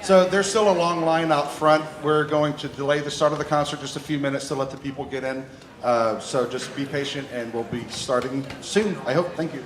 So there's still a long line out front. We're going to delay the start of the concert just a few minutes to let the people get in. So just be patient and we'll be starting soon, I hope. Thank you.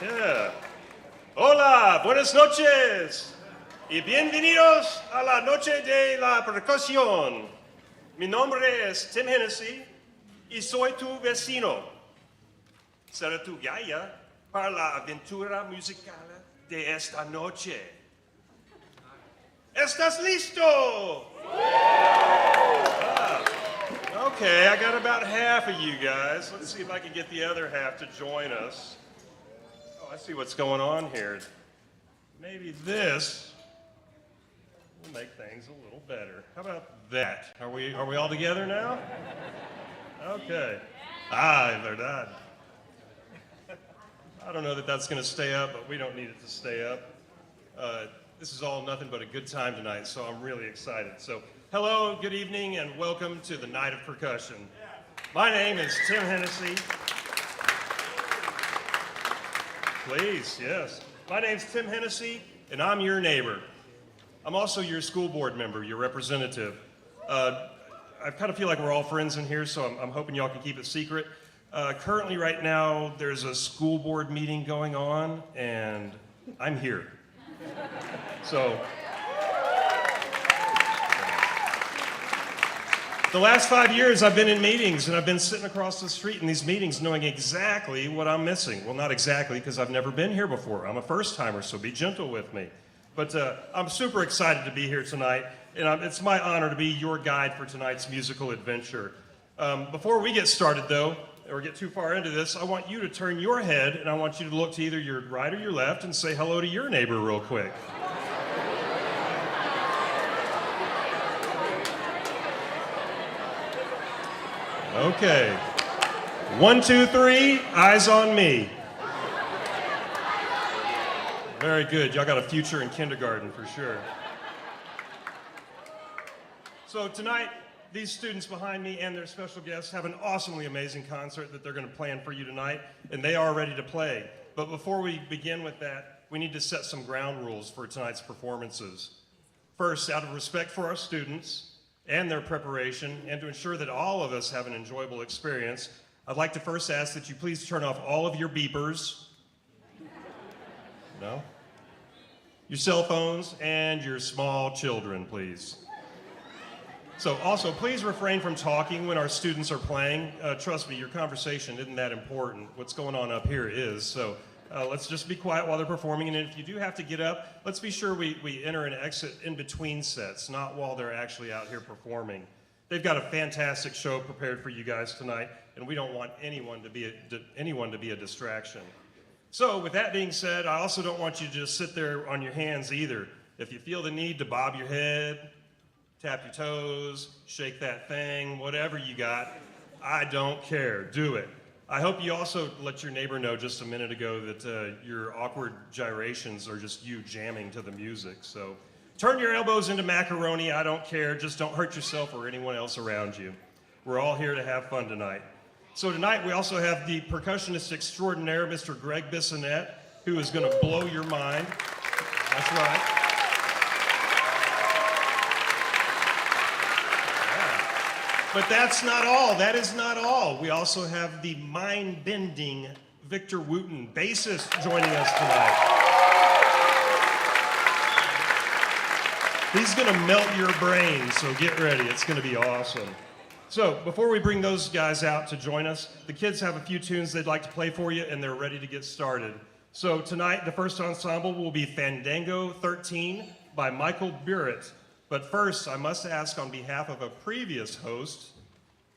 Yeah. Hola, buenas noches y bienvenidos a la noche de la percusión. Mi nombre es Tim Hennessy y soy tu vecino. Seré tu guía para la aventura musical de esta noche. ¿Estás listo? Okay, I got about half of you guys. Let's see if I can get the other half to join us. Oh, I see what's going on here. Maybe this will make things a little better. How about that? Are we all together now? Okay. Verdad. I don't know that that's going to stay up, but we don't need it to stay up. This is all nothing but a good time tonight, so I'm really excited. So, hello, good evening, and welcome to the Night of Percussion. My name is Tim Hennessy. Please, yes. My name's Tim Hennessy, and I'm your neighbor. I'm also your school board member, your representative. I kind of feel like we're all friends in here, so I'm hoping y'all can keep it secret. Currently, right now, there's a school board meeting going on, and I'm here. So, the last 5 years I've been in meetings, and I've been sitting across the street in these meetings knowing exactly what I'm missing. Well, not exactly, because I've never been here before. I'm a first-timer, so be gentle with me. But I'm super excited to be here tonight, and it's my honor to be your guide for tonight's musical adventure. Before we get started, though, or get too far into this, I want you to turn your head, and I want you to look to either your right or your left and say hello to your neighbor real quick. Okay. 1, 2, 3, eyes on me. Very good. Y'all got a future in kindergarten for sure. So tonight, these students behind me and their special guests have an awesomely amazing concert that they're going to plan for you tonight, and they are ready to play. But before we begin with that, we need to set some ground rules for tonight's performances. First, out of respect for our students and their preparation, and to ensure that all of us have an enjoyable experience, I'd like to first ask that you please turn off all of your beepers. No? Your cell phones and your small children, please. So also, please refrain from talking when our students are playing. Trust me, your conversation isn't that important. What's going on up here is. So let's just be quiet while they're performing. And if you do have to get up, let's be sure we enter and exit in between sets, not while they're actually out here performing. They've got a fantastic show prepared for you guys tonight, and we don't want anyone to be a distraction. So with that being said, I also don't want you to just sit there on your hands either. If you feel the need to bob your head, tap your toes, shake that thing, whatever you got, I don't care. Do it. I hope you also let your neighbor know just a minute ago that your awkward gyrations are just you jamming to the music. So turn your elbows into macaroni. I don't care. Just don't hurt yourself or anyone else around you. We're all here to have fun tonight. So tonight we also have the percussionist extraordinaire, Mr. Greg Bissonette, who is going to blow your mind. That's right. But that's not all. That is not all. We also have the mind-bending VictorWooten, bassist, joining us tonight. He's going to melt your brain, so get ready. It's going to be awesome. So before we bring those guys out to join us, the kids have a few tunes they'd like to play for you, and they're ready to get started. So tonight, the first ensemble will be Fandango 13 by Michael Burritt. But first, I must ask on behalf of a previous host,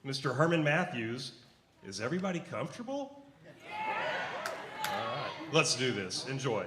Mr. Herman Matthews, is everybody comfortable? All right, let's do this. Enjoy.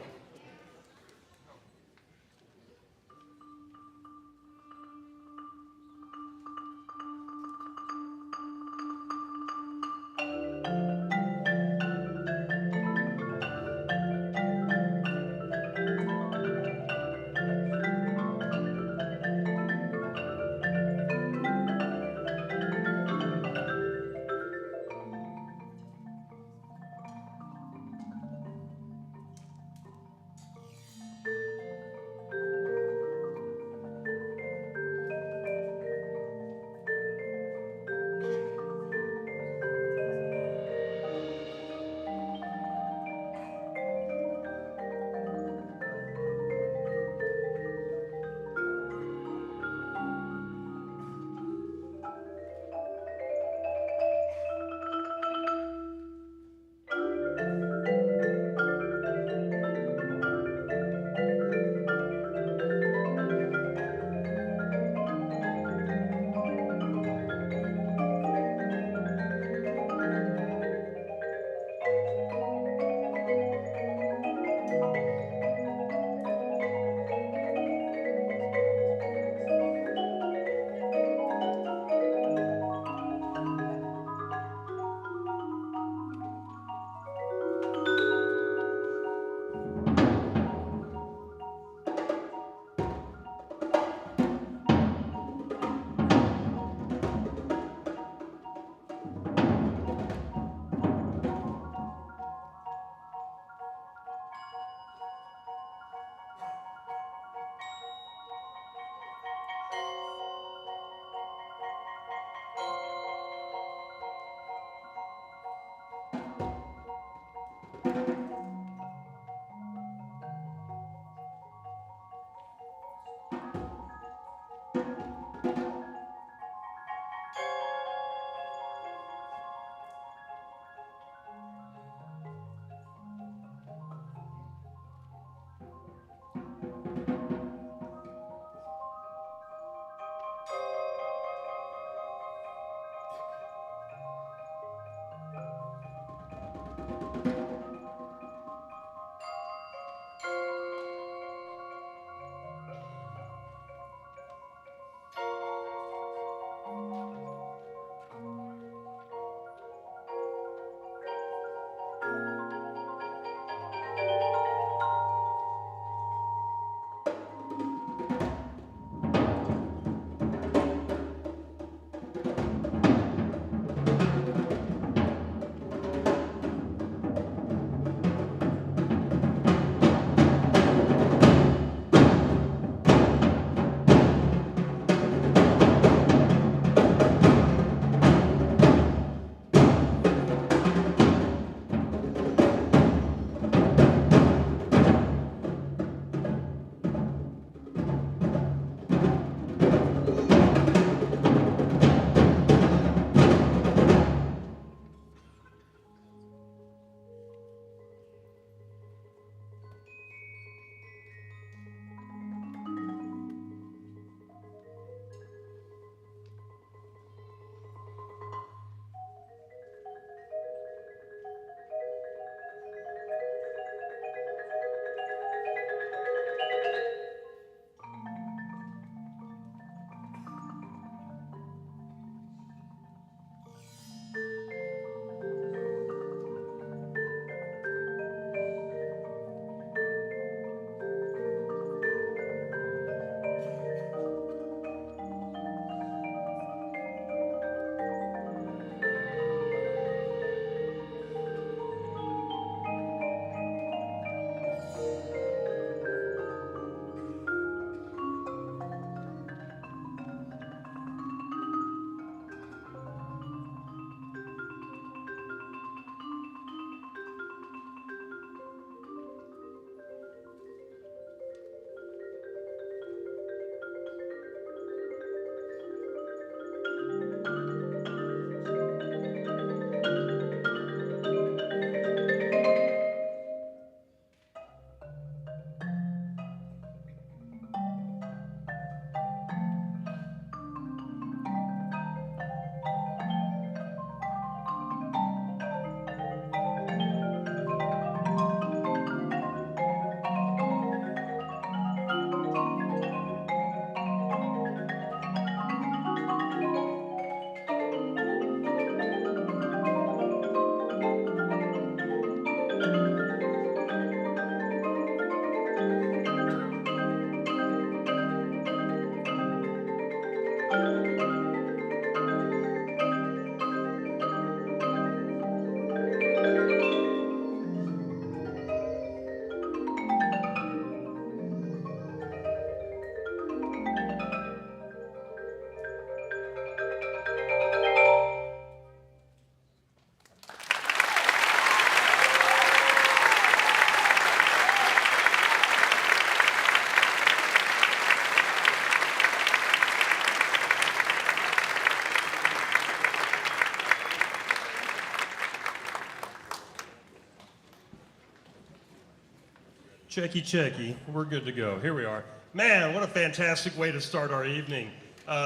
Checky, checky. We're good to go. Here we are. Man, what a fantastic way to start our evening.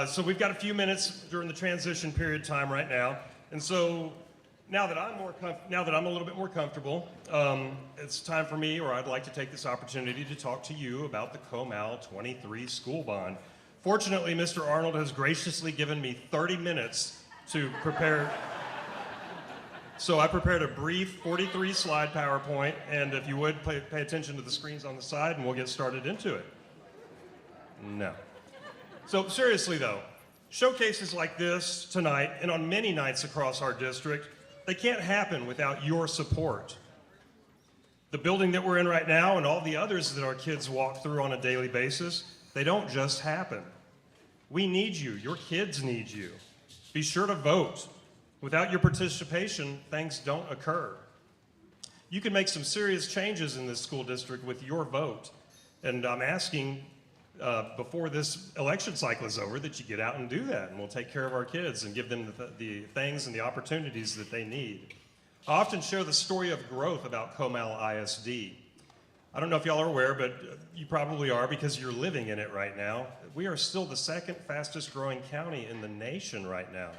So we've got a few minutes during the transition period time right now. And so now that I'm a little bit more comfortable, it's time for me, or I'd like to take this opportunity to talk to you about the Comal 23 school bond. Fortunately, Mr. Arnold has graciously given me 30 minutes to prepare. So I prepared a brief 43-slide PowerPoint, and if you would, pay attention to the screens on the side, and we'll get started into it. No. So seriously, though, showcases like this tonight, and on many nights across our district, they can't happen without your support. The building that we're in right now and all the others that our kids walk through on a daily basis, they don't just happen. We need you. Your kids need you. Be sure to vote. Without your participation, things don't occur. You can make some serious changes in this school district with your vote. And I'm asking, before this election cycle is over, that you get out and do that. And we'll take care of our kids and give them the things and the opportunities that they need. I often share the story of growth about Comal ISD. I don't know if y'all are aware, but you probably are because you're living in it right now. We are still the second fastest growing county in the nation right now.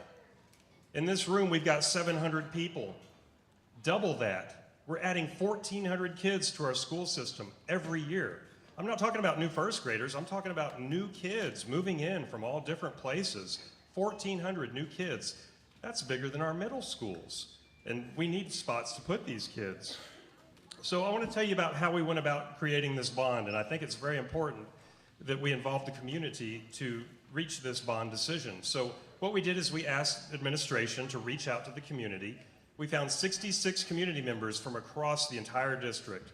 In this room, we've got 700 people. Double that. We're adding 1,400 kids to our school system every year. I'm not talking about new first graders. I'm talking about new kids moving in from all different places. 1,400 new kids. That's bigger than our middle schools. And we need spots to put these kids. So I want to tell you about how we went about creating this bond. And I think it's very important that we involve the community to reach this bond decision. So what we did is we asked administration to reach out to the community. We found 66 community members from across the entire district.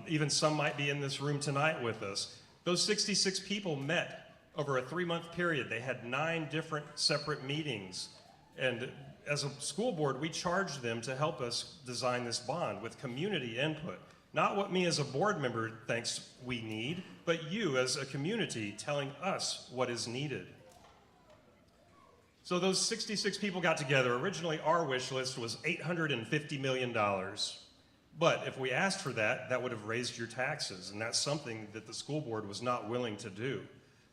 Even some might be in this room tonight with us. Those 66 people met over a 3-month period. They had 9 different separate meetings. And as a school board, we charged them to help us design this bond with community input. Not what me as a board member thinks we need, but you as a community telling us what is needed. So those 66 people got together. Originally, our wish list was $850 million. But if we asked for that, that would have raised your taxes, and that's something that the school board was not willing to do.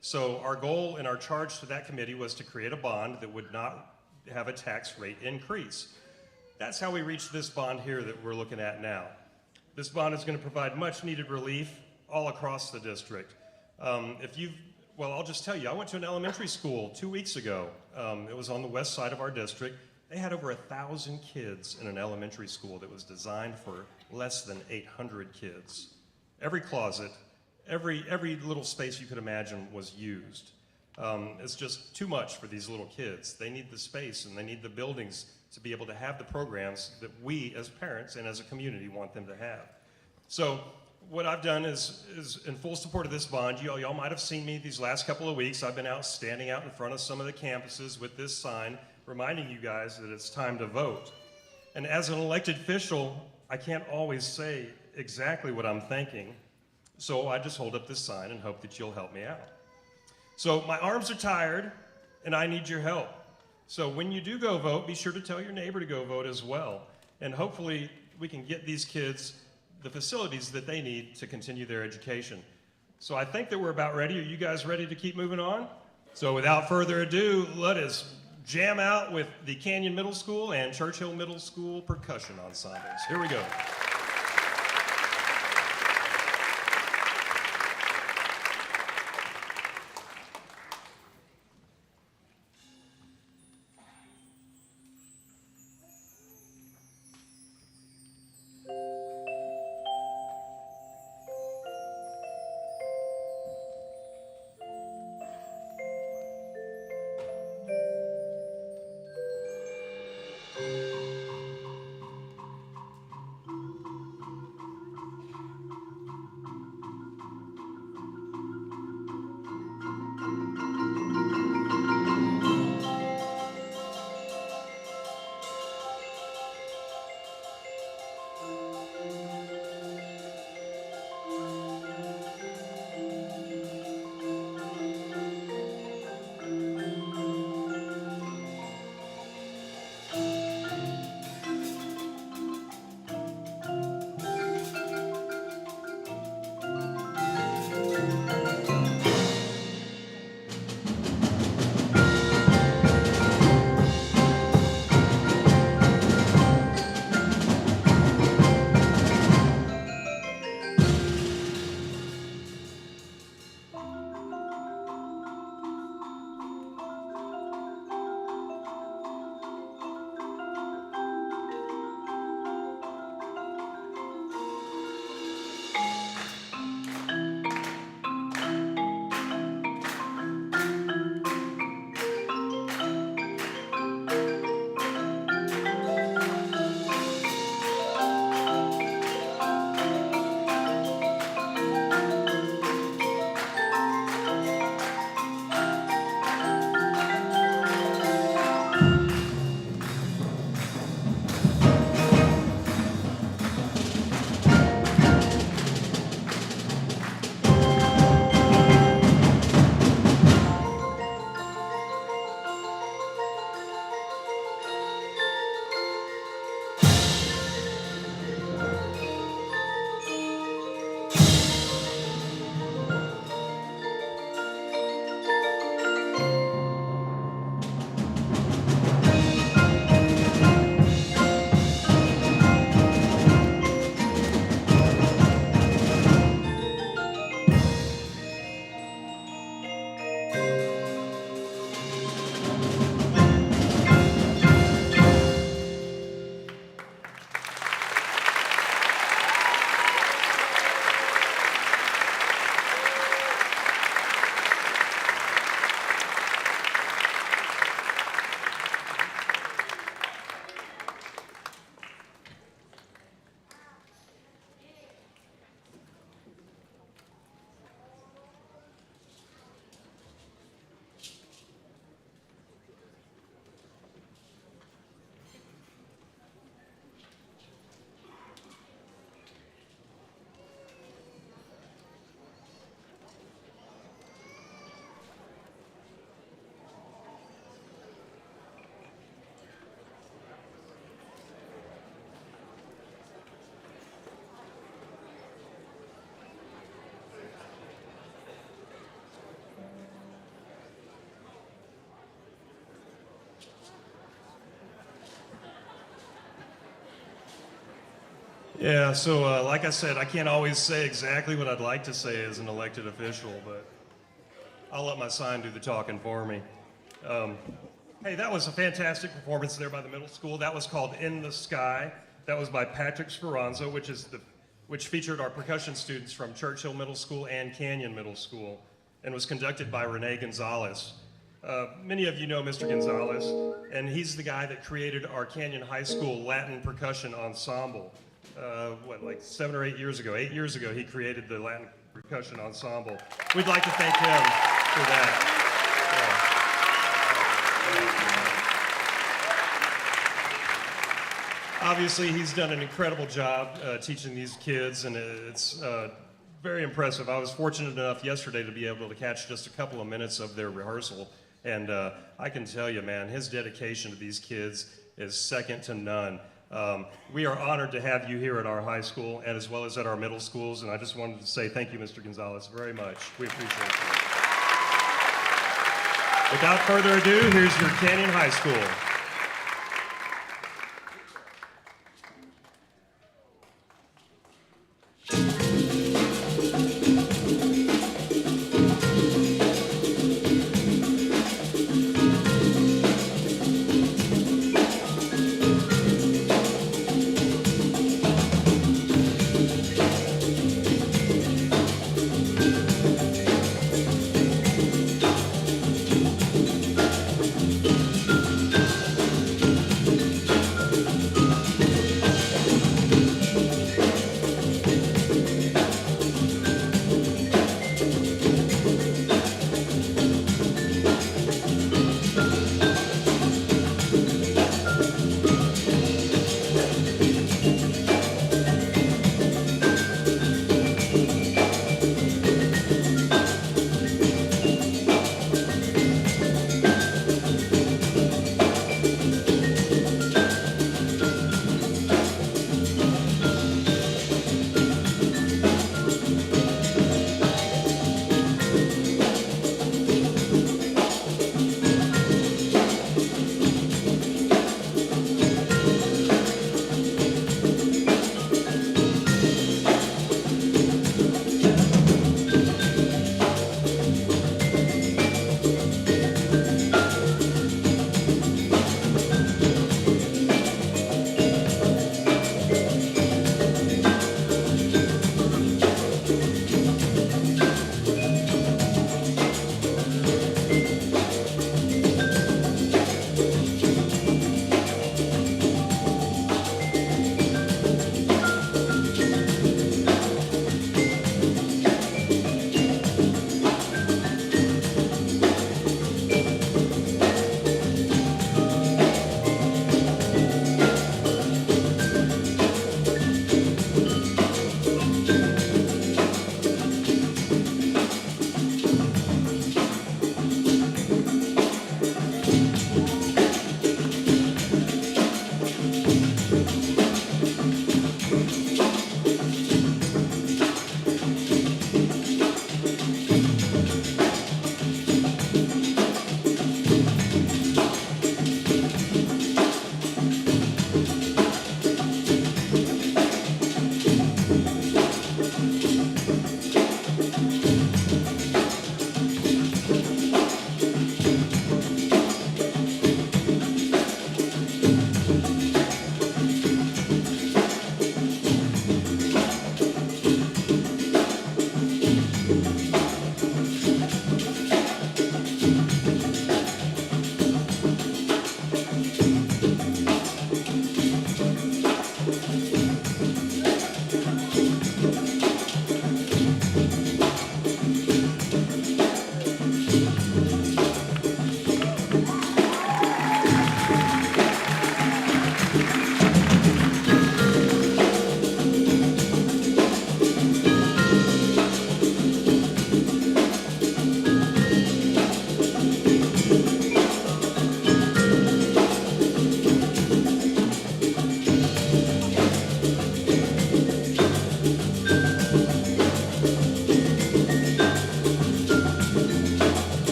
So our goal and our charge to that committee was to create a bond that would not have a tax rate increase. That's how we reached this bond here that we're looking at now. This bond is going to provide much needed relief all across the district. Well, I'll just tell you, I went to an elementary school 2 weeks ago. It was on the west side of our district. They had over 1,000 kids in an elementary school that was designed for less than 800 kids. Every closet, every little space you could imagine was used. It's just too much for these little kids. They need the space and they need the buildings to be able to have the programs that we as parents and as a community want them to have. So what I've done is in full support of this bond. Y'all might have seen me these last couple of weeks. I've been standing out in front of some of the campuses with this sign, reminding you guys that it's time to vote. And as an elected official, I can't always say exactly what I'm thinking. So I just hold up this sign and hope that you'll help me out. So my arms are tired and I need your help. So when you do go vote, be sure to tell your neighbor to go vote as well. And hopefully we can get these kids the facilities that they need to continue their education. So I think that we're about ready. Are you guys ready to keep moving on? So without further ado, let us jam out with the Canyon Middle School and Churchill Middle School percussion ensembles. Here we go. Yeah, so like I said, I can't always say exactly what I'd like to say as an elected official, but I'll let my sign do the talking for me. Hey, that was a fantastic performance there by the middle school. That was called In the Sky. That was by Patrick Speranza, which featured our percussion students from Churchill Middle School and Canyon Middle School, and was conducted by Rene Gonzalez. Many of you know Mr. Gonzalez, and he's the guy that created our Canyon High School Latin Percussion Ensemble. Like 7 or 8 years ago? 8 years ago, he created the Latin Percussion Ensemble. We'd like to thank him for that. Obviously, he's done an incredible job teaching these kids, and it's very impressive. I was fortunate enough yesterday to be able to catch just a couple of minutes of their rehearsal, and I can tell you, man, his dedication to these kids is second to none. We are honored to have you here at our high school and as well as at our middle schools, and I just wanted to say thank you, Mr. Gonzalez, very much. We appreciate you. Without further ado, here's your Canyon High School.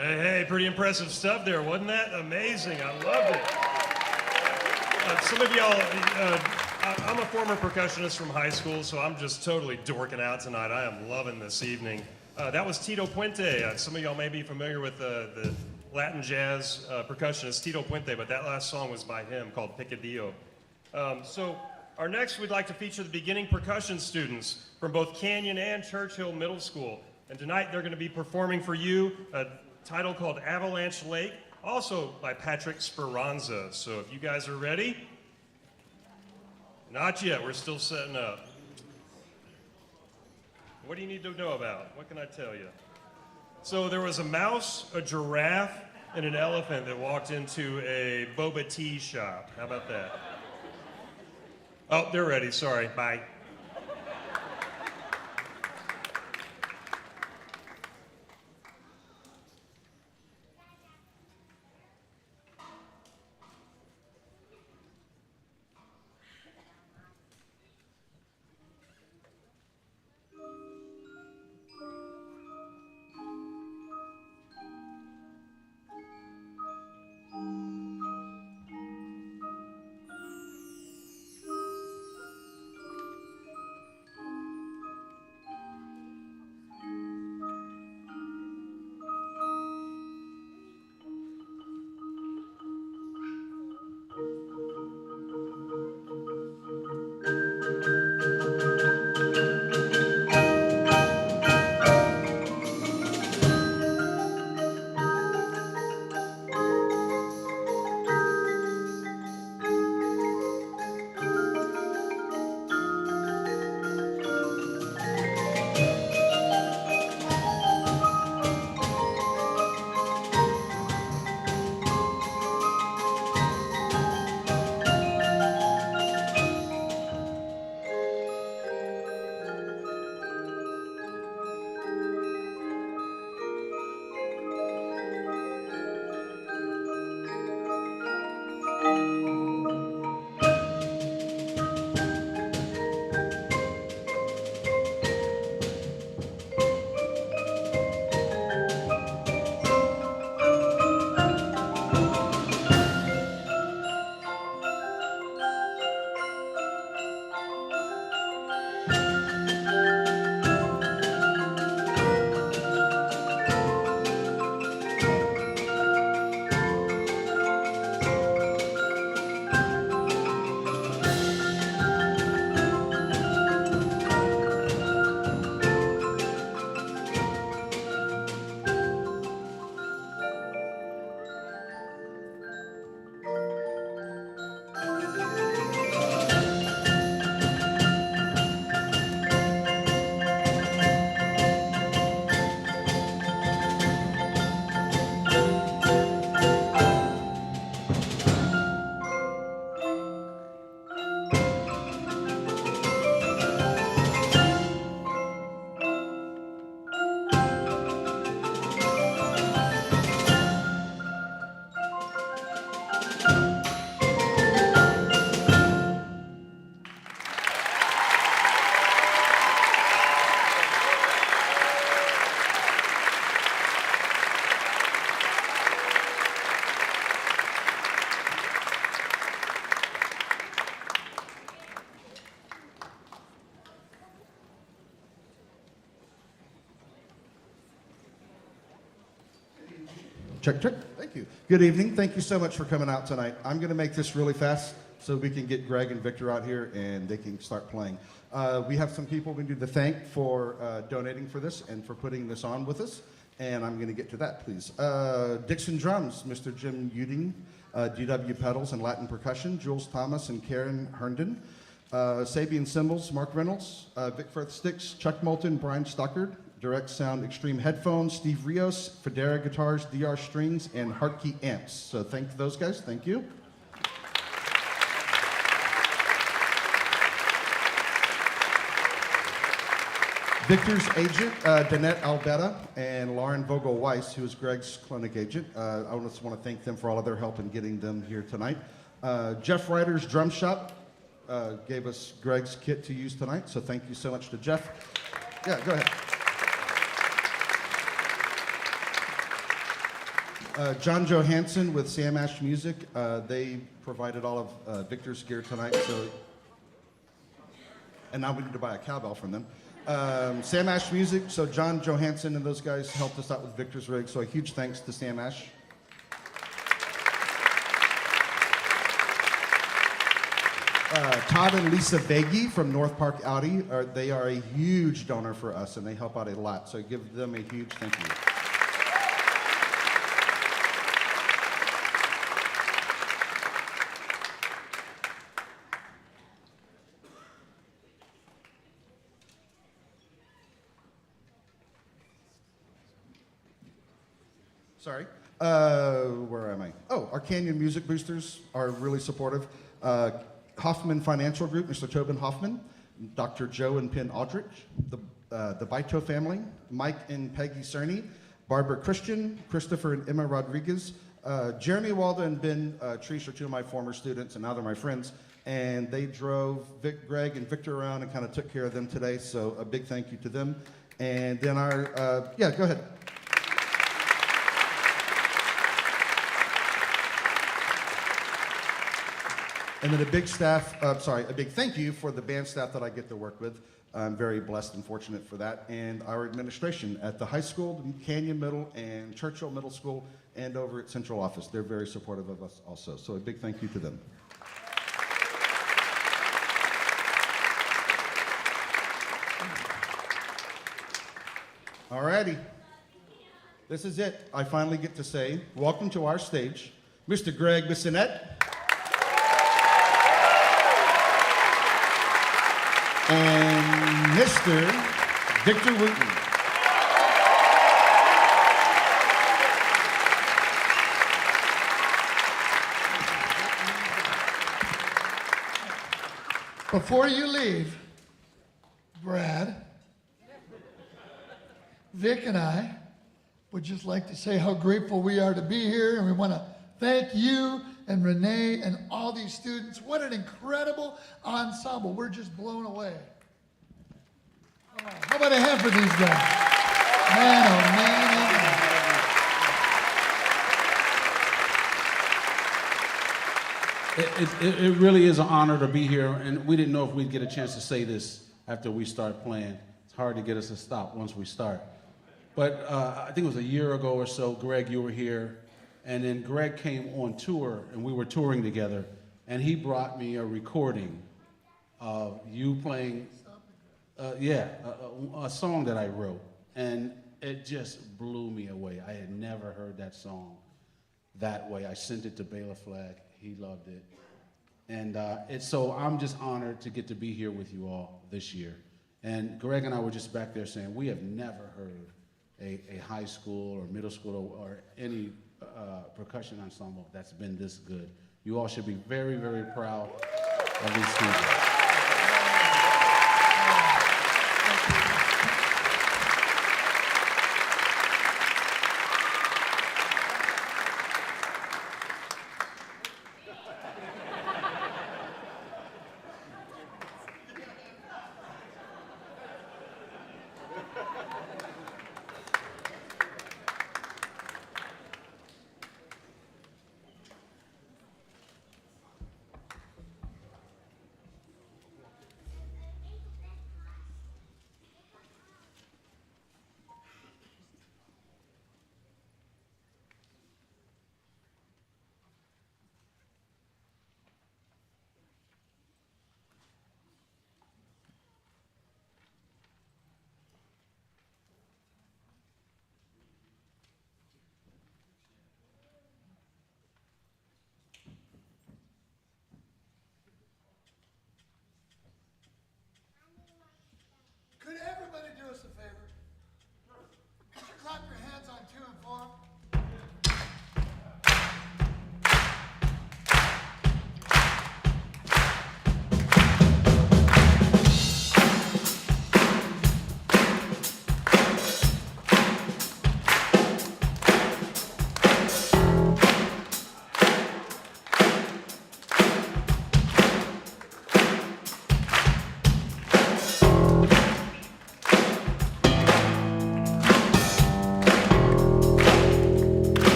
Hey, pretty impressive stuff there, wasn't that? Amazing, I loved it. Some of y'all, I'm a former percussionist from high school, so I'm just totally dorking out tonight. I am loving this evening. That was Tito Puente. Some of y'all may be familiar with the Latin jazz percussionist Tito Puente, but that last song was by him called Picadillo. So our next, we'd like to feature the beginning percussion students from both Canyon and Churchill Middle School. And tonight they're going to be performing for you a title called Avalanche Lake, also by Patrick Speranza. So if you guys are ready, not yet, we're still setting up. What do you need to know about? What can I tell you? So there was a mouse, a giraffe, and an elephant that walked into a boba tea shop. How about that? Oh, they're ready, sorry, bye. Check, check. Thank you. Good evening. Thank you so much for coming out tonight. I'm going to make this really fast so we can get Greg and Victor out here and they can start playing. We have some people we need to thank for donating for this and for putting this on with us. And I'm going to get to that, please. Dixon Drums, Mr. Jim Uding, DW Pedals and Latin Percussion, Jules Thomas and Karen Herndon. Sabian Cymbals, Mark Reynolds, Vic Firth Sticks, Chuck Moulton, Brian Stockard, Direct Sound Extreme Headphones, Steve Rios, Federa Guitars, DR Strings, and Hartkey Amps. So thank those guys, thank you. Victor's agent, Danette Albetta, and Lauren Vogel-Weiss, who is Greg's clinic agent. I just want to thank them for all of their help in getting them here tonight. Jeff Ryder's Drum Shop gave us Greg's kit to use tonight, so thank you so much to Jeff. Yeah, go ahead. John Johansson with Sam Ash Music. They provided all of Victor's gear tonight, and now we need to buy a cowbell from them. Sam Ash Music, so John Johansson and those guys helped us out with Victor's rig, so a huge thanks to Sam Ash. Todd and Lisa Veggie from North Park Audi, they are a huge donor for us and they help out a lot, so give them a huge thank you. Sorry. Where am I? Oh, our Canyon Music Boosters are really supportive. Hoffman Financial Group, Mr. Tobin Hoffman, Dr. Joe and Penn Aldrich, the Baito family, Mike and Peggy Cerny, Barbara Christian, Christopher and Emma Rodriguez, Jeremy Walda and Ben Treesh are two of my former students, and now they're my friends. And they drove Greg and Victor around and kind of took care of them today, so a big thank you to them. And then our, yeah, go ahead. And then a big thank you for the band staff that I get to work with. I'm very blessed and fortunate for that. And our administration at the high school, Canyon Middle, and Churchill Middle School, and over at Central Office. They're very supportive of us also. So a big thank you to them. All righty. This is it. I finally get to say, welcome to our stage, Mr. Greg Bissonette. And Mr. VictorWooten. Before you leave, Brad, Vic and I would just like to say how grateful we are to be here, and we want to thank you and Renee and all these students. What an incredible ensemble. We're just blown away. How about a hand for these guys? Man, oh man, oh man. It really is an honor to be here, and we didn't know if we'd get a chance to say this after we start playing. It's hard to get us to stop once we start. But I think it was a year ago or so, Greg, you were here, and then Greg came on tour, and we were touring together, and he brought me a recording of you playing, a song that I wrote, and it just blew me away. I had never heard that song that way. I sent it to Bela Flag. He loved it. And so I'm just honored to get to be here with you all this year. And Greg and I were just back there saying, we have never heard a high school or middle school or any percussion ensemble that's been this good. You all should be very, very proud of these students.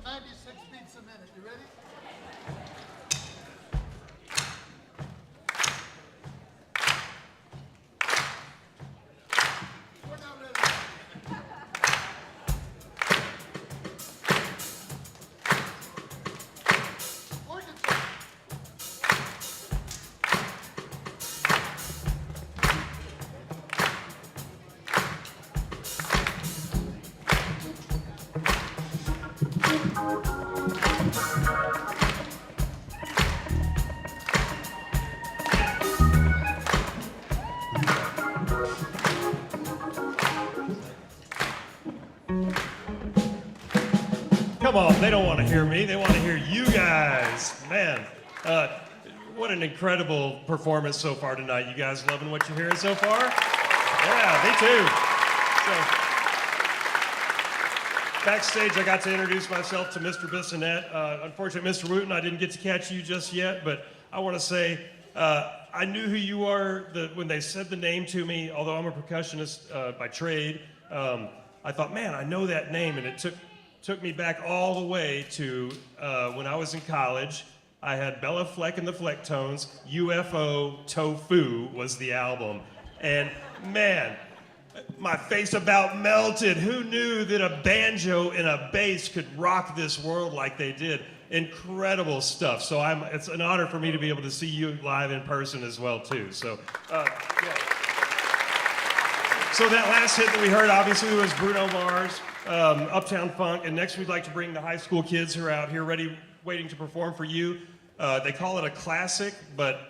96 beats a minute. You ready? We're not ready. Orchestra. Come on, they don't want to hear me. They want to hear you guys. Man, what an incredible performance so far tonight. You guys loving what you're hearing so far? Yeah, me too. So, backstage, I got to introduce myself to Mr. Bissonette. Unfortunately, Mr. Wooten, I didn't get to catch you just yet, but I want to say I knew who you are when they said the name to me. Although I'm a percussionist by trade, I thought, man, I know that name, and it took me back all the way to when I was in college. I had Bella Fleck and the Flecktones. UFO Tofu was the album. And man, my face about melted. Who knew that a banjo and a bass could rock this world like they did? Incredible stuff. So it's an honor for me to be able to see you live in person as well too. So, yeah. So that last hit that we heard obviously was Bruno Mars. Uptown Funk, and next we'd like to bring the high school kids who are out here waiting to perform for you. They call it a classic, but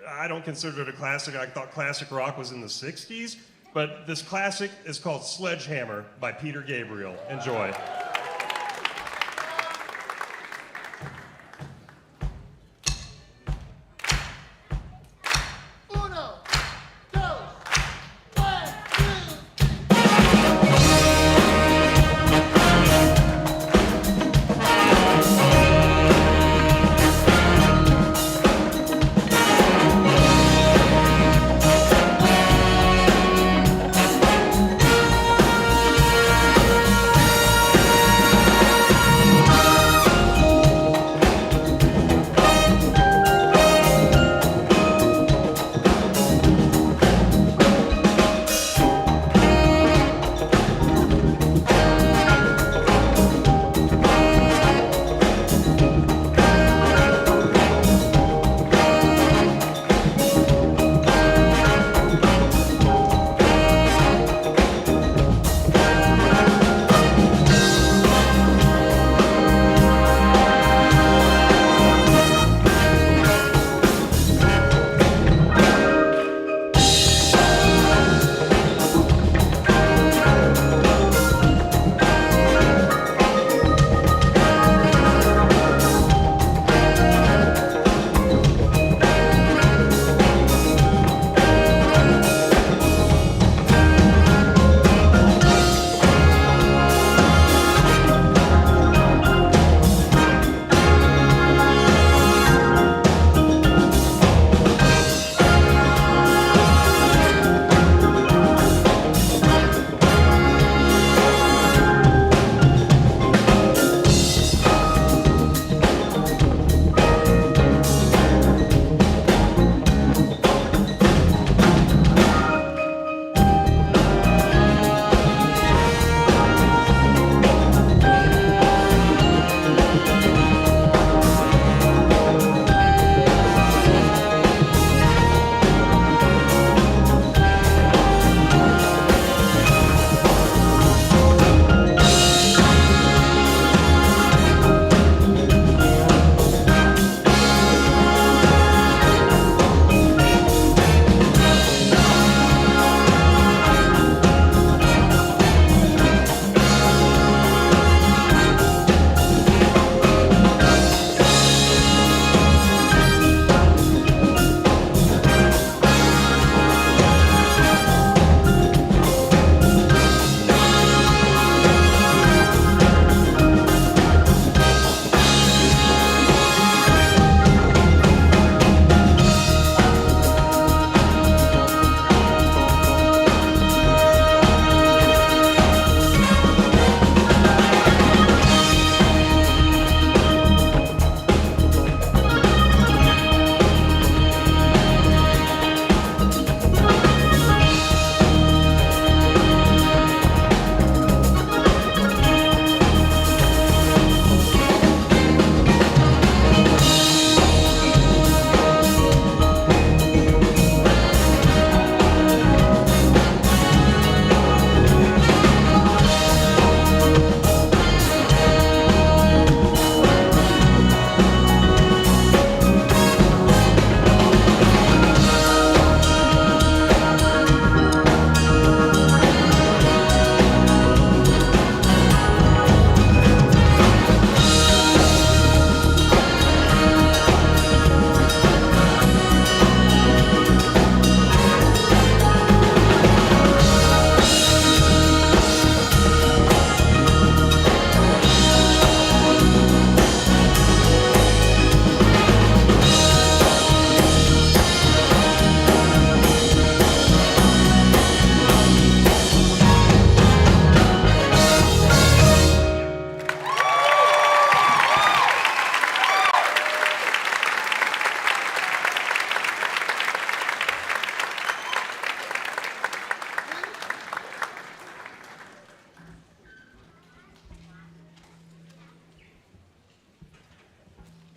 I don't consider it a classic. I thought classic rock was in the 60s, but this classic is called Sledgehammer by Peter Gabriel. Enjoy. Uno, dos, one, two.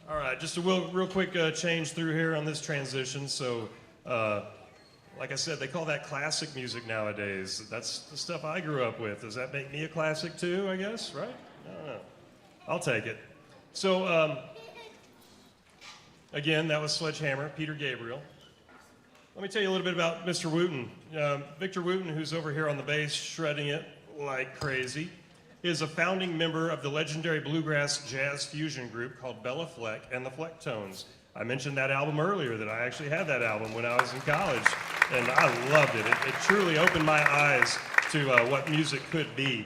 All right, just a real quick change through here on this transition. So, like I said, they call that classic music nowadays. That's the stuff I grew up with. Does that make me a classic too, I guess, right? I don't know. I'll take it. So, again, that was Sledgehammer, Peter Gabriel. Let me tell you a little bit about Mr. Wooten. Victor Wooten, who's over here on the bass shredding it like crazy, is a founding member of the legendary bluegrass jazz fusion group called Bella Fleck and the Flecktones. I mentioned that album earlier, that I actually had that album when I was in college, and I loved it. It truly opened my eyes to what music could be.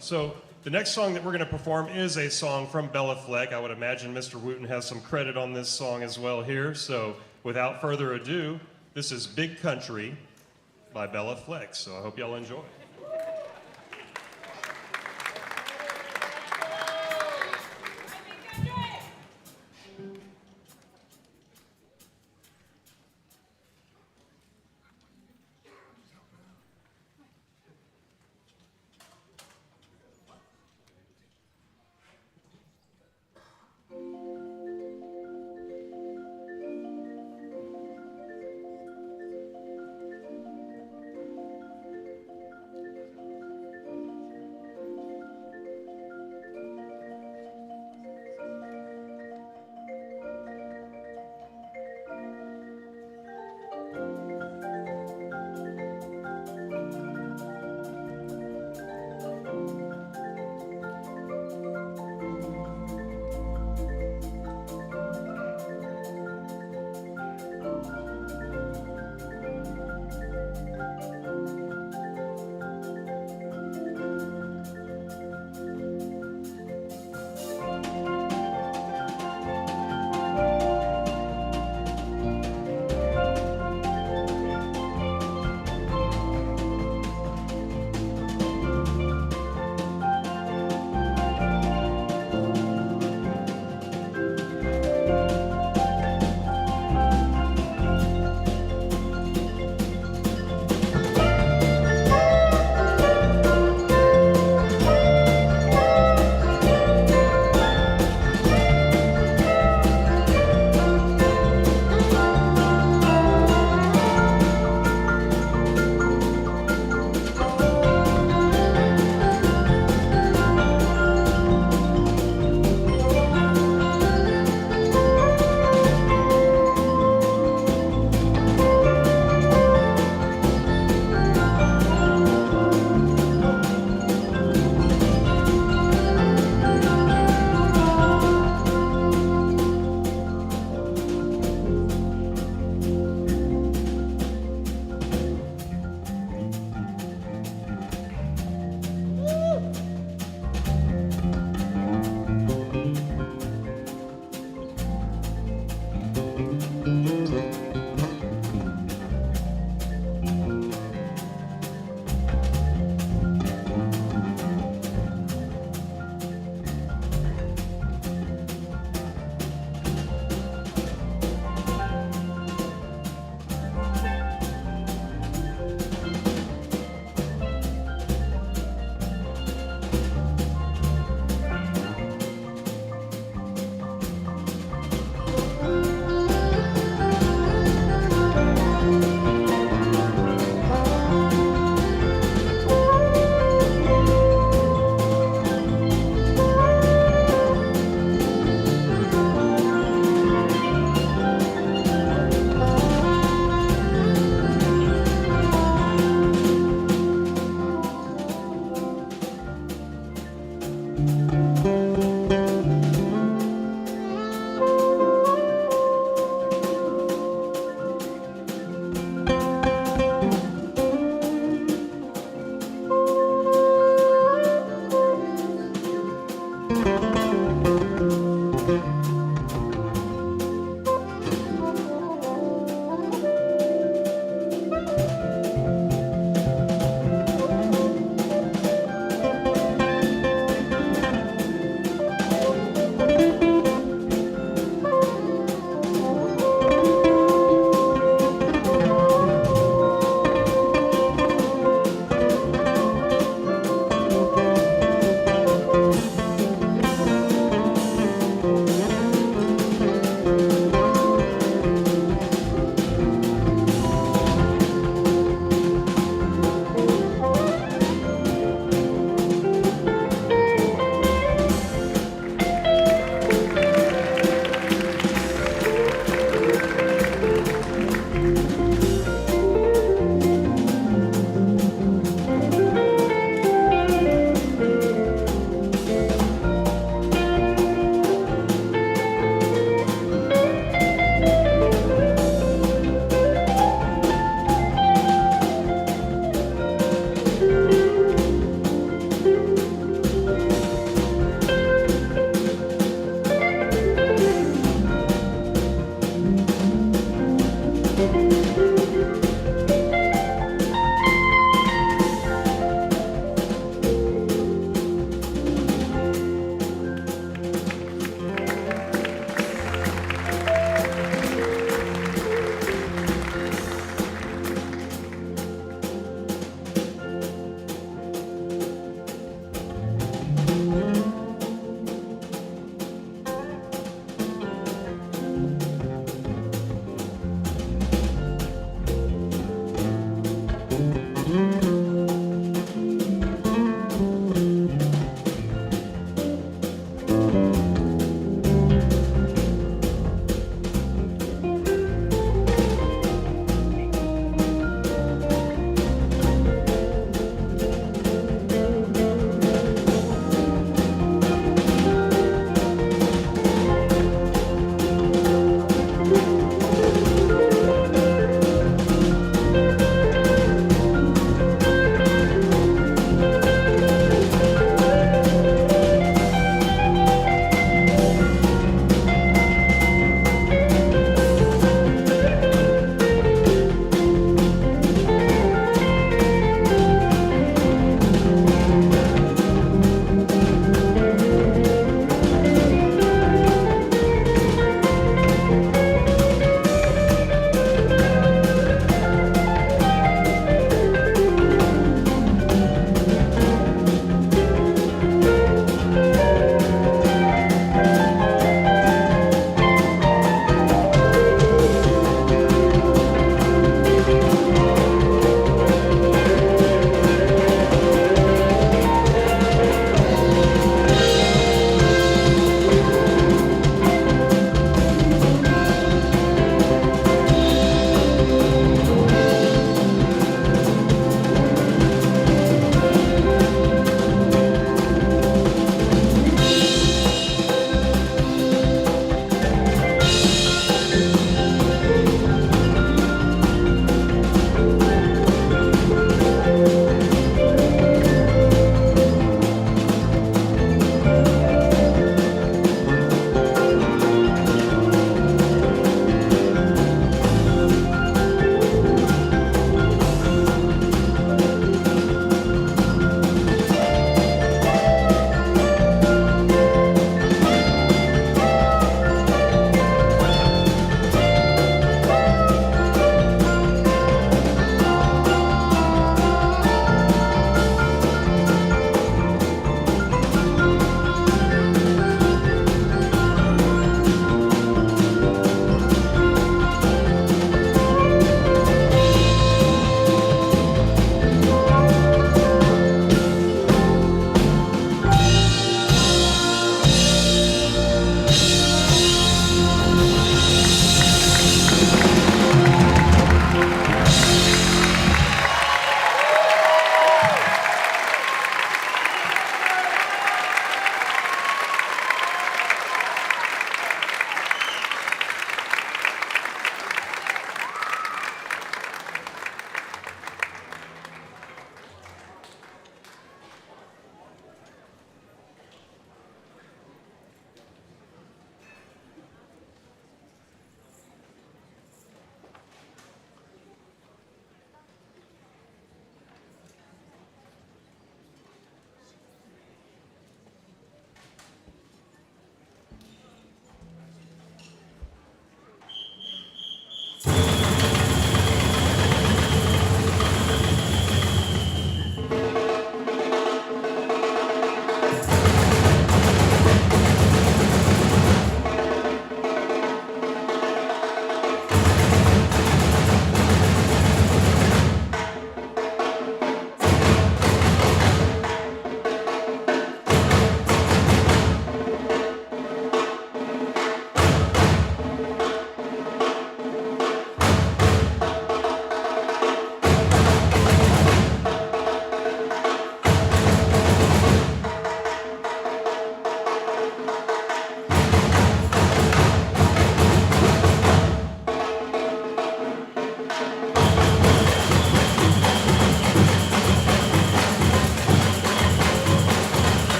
So the next song that we're going to perform is a song from Bella Fleck. I would imagine Mr. Wooten has some credit on this song as well here. So without further ado, this is Big Country by Bella Fleck. So I hope y'all enjoy.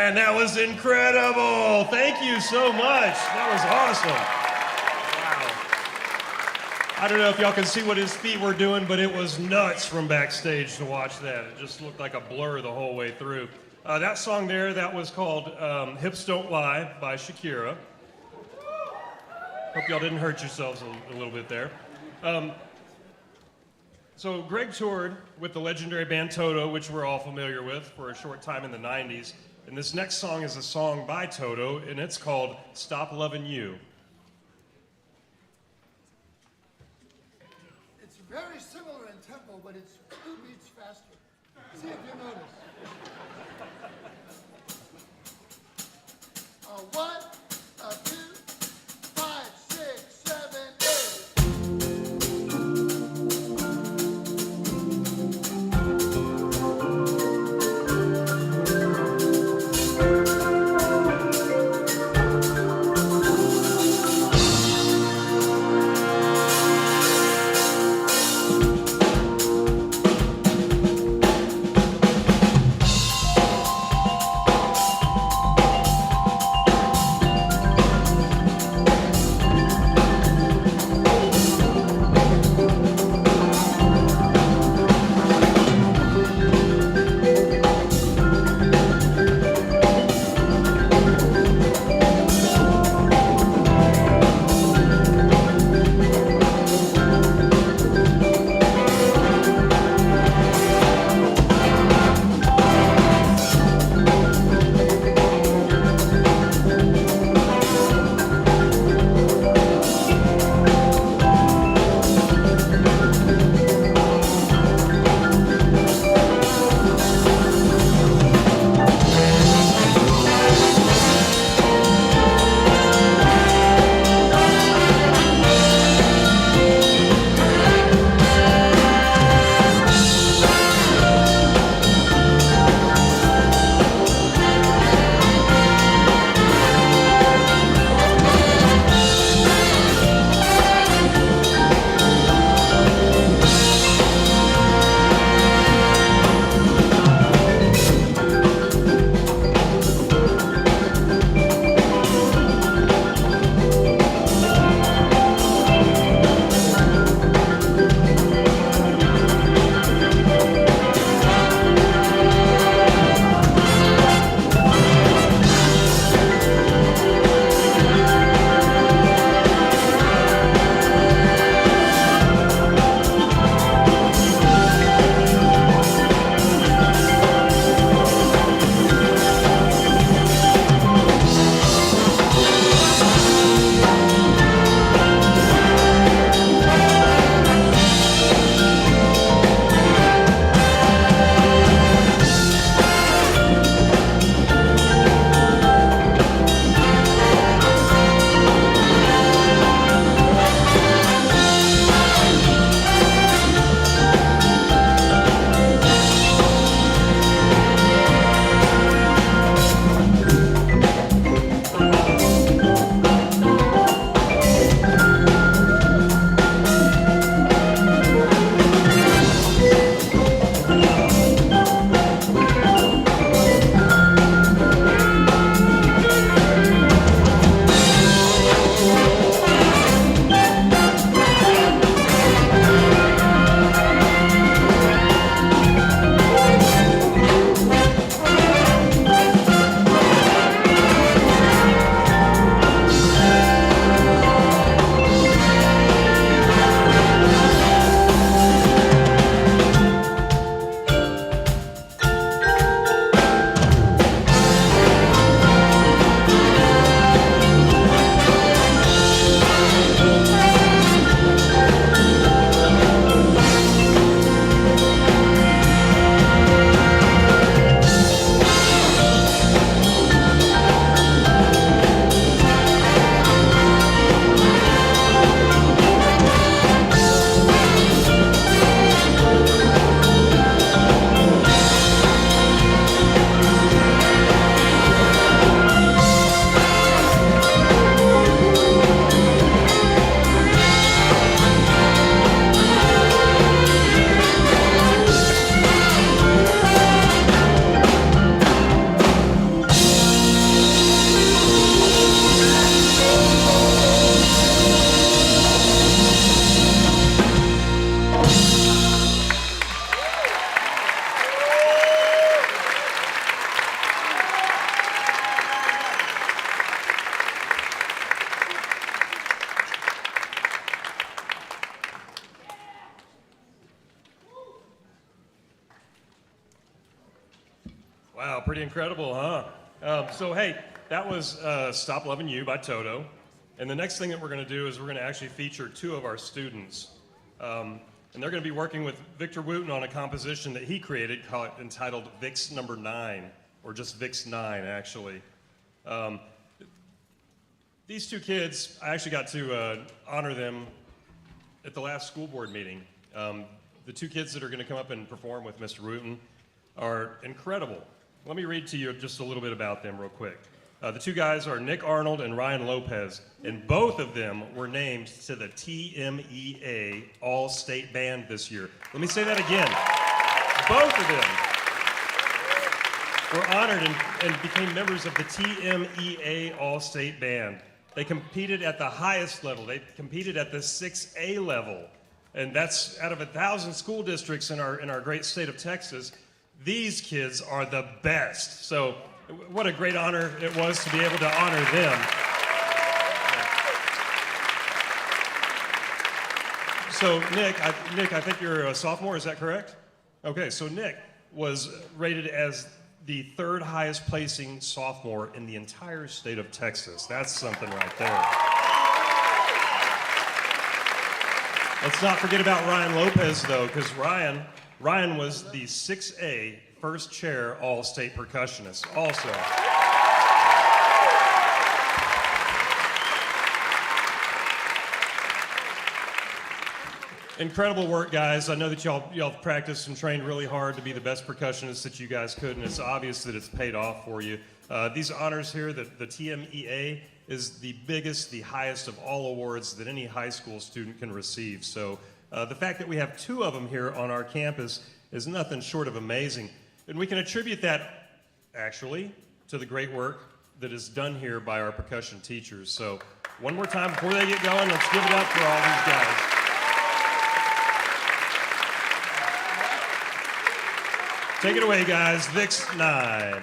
Man, that was incredible. Thank you so much. That was awesome. Wow. I don't know if y'all can see what his feet were doing, but it was nuts from backstage to watch that. It just looked like a blur the whole way through. That song there, that was called Hips Don't Lie by Shakira. Hope y'all didn't hurt yourselves a little bit there. So Greg toured with the legendary band Toto, which we're all familiar with, for a short time in the 90s. And this next song is a song by Toto, and it's called Stop Loving You. It's very similar in tempo, but it's 2 beats faster. See if you notice. 1, 2, 5, 6, 7, 8. Wow, pretty incredible, huh? So hey, that was Stop Loving You by Toto. And the next thing that we're going to do is we're going to actually feature two of our students. And they're going to be working with VictorWooten on a composition that he created entitled Vic's Number 9, or just Vic's 9, actually. These two kids, I actually got to honor them at the last school board meeting. The two kids that are going to come up and perform with Mr. Wooten are incredible. Let me read to you just a little bit about them real quick. The two guys are Nick Arnold and Ryan Lopez, and both of them were named to the TMEA All-State Band this year. Let me say that again. Both of them were honored and became members of the TMEA All-State Band. They competed at the highest level. They competed at the 6A level. And that's out of 1,000 school districts in our great state of Texas. These kids are the best. So what a great honor it was to be able to honor them. So Nick, I think you're a sophomore, is that correct? Okay, so Nick was rated as the third highest placing sophomore in the entire state of Texas. That's something right there. Let's not forget about Ryan Lopez, though, because Ryan was the 6A first chair all-state percussionist also. Incredible work, guys. I know that y'all practiced and trained really hard to be the best percussionists that you guys could, and it's obvious that it's paid off for you. These honors here, the TMEA, is the biggest, the highest of all awards that any high school student can receive. So the fact that we have two of them here on our campus is nothing short of amazing. And we can attribute that, actually, to the great work that is done here by our percussion teachers. So one more time before they get going, let's give it up for all these guys. Take it away, guys. Vic's 9.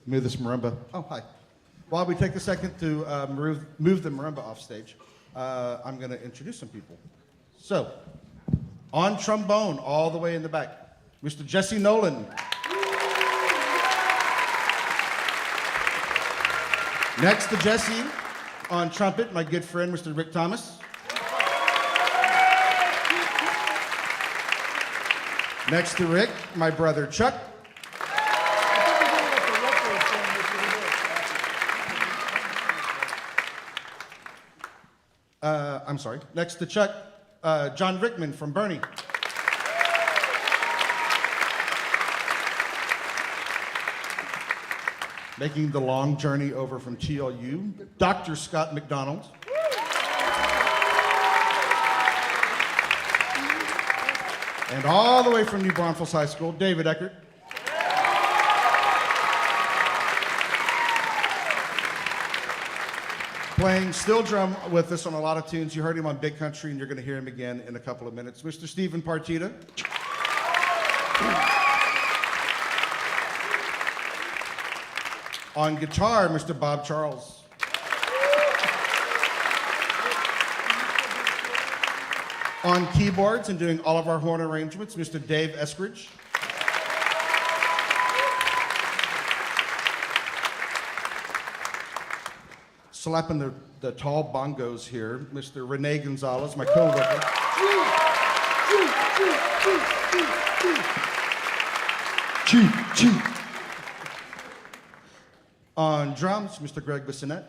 move this marimba. Oh, hi. While we take a second to move the marimba off stage, I'm going to introduce some people. So, on trombone, all the way in the back, Mr. Jesse Nolan. Next to Jesse, on trumpet, my good friend, Mr. Rick Thomas. Next to Rick, my brother, Chuck. I'm sorry. Next to Chuck, John Rickman from Bernie. Making the long journey over from TLU, Dr. Scott McDonald. And all the way from New Braunfels High School, David Eckert. Playing steel drum with us on a lot of tunes. You heard him on Big Country, and you're going to hear him again in a couple of minutes. Mr. Stephen Partita. On guitar, Mr. Bob Charles. On keyboards and doing all of our horn arrangements, Mr. Dave Eskridge. Slapping the tall bongos here, Mr. Rene Gonzalez, my co-worker. On drums, Mr. Greg Bissonette.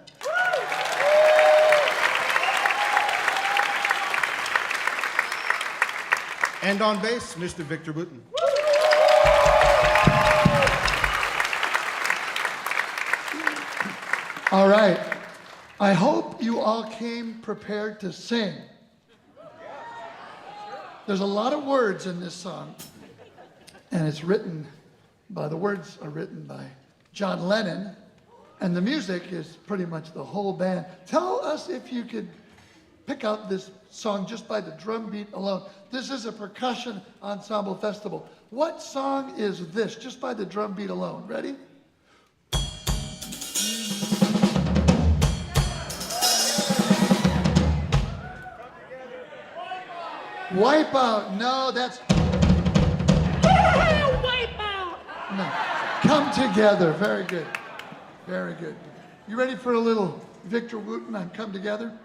And on bass, Mr. VictorWooten. All right. I hope you all came prepared to sing. There's a lot of words in this song, and the words are written by John Lennon, and the music is pretty much the whole band. Tell us if you could pick out this song just by the drum beat alone. This is a percussion ensemble festival. What song is this just by the drum beat alone? Ready? Wipeout. No, that's... Wipeout. No. Come Together. Very good. Very good. You ready for a little VictorWooten on Come Together?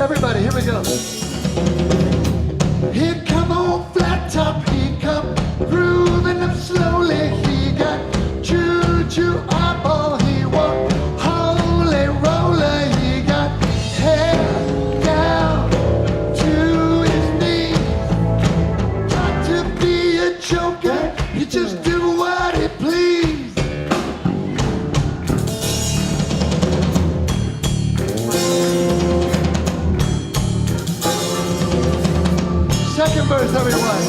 Everybody, here we go. Here come on flat top, he come grooving up slowly. He got choo-choo eyeball, he walk holy roller. He got hair down to his knees. Try to be a joker, he just do what he please. Second verse, everyone.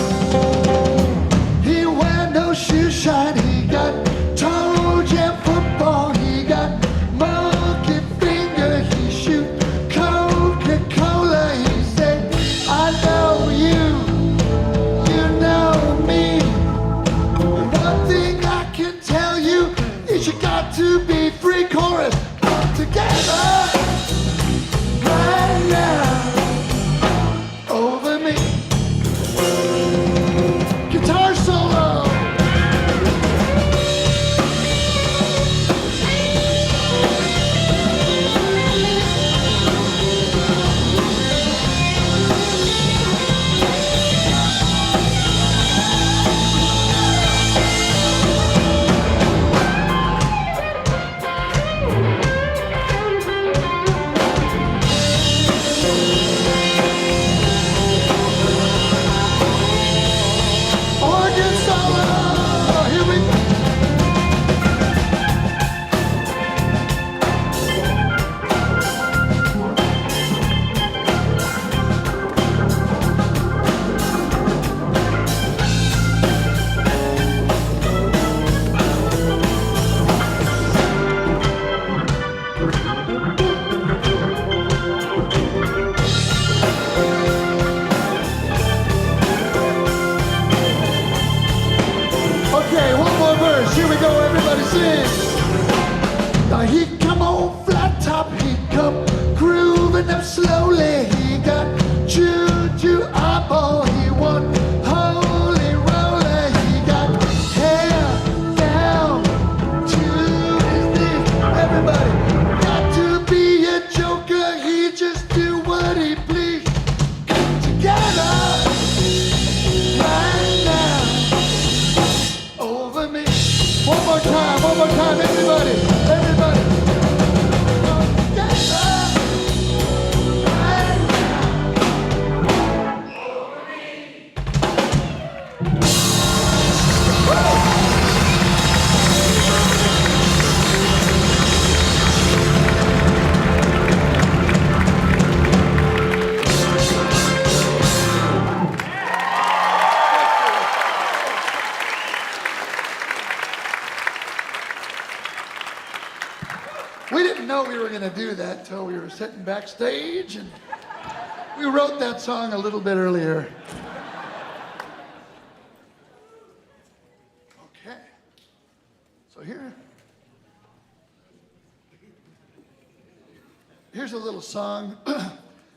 He wear no shoe shine. He got toe jam football. He got monkey finger. He shoot Coca-Cola. He said, I know you, you know me. One thing I can tell you is you got to be free. Chorus, all together right now. Over me. Guitar solo. everybody, everybody. Get up. We didn't know we were going to do that until we were sitting backstage, and we wrote that song a little bit earlier. Okay. So here's a little song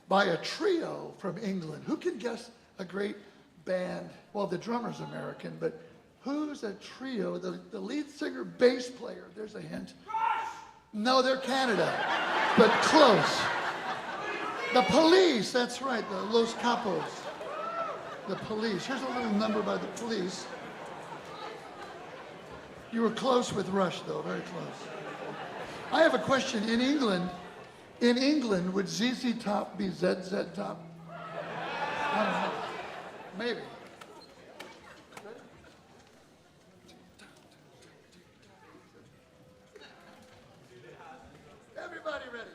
by a trio from England. Who can guess a great band? Well, the drummer's American, but who's a trio? The lead singer, bass player. There's a hint. No, they're Canada, but close. The Police, that's right, the Los Capos. The Police. Here's a little number by the Police. You were close with Rush, though, very close. I have a question. In England, would ZZ Top be ZZ Top? I don't know. Maybe. Everybody ready?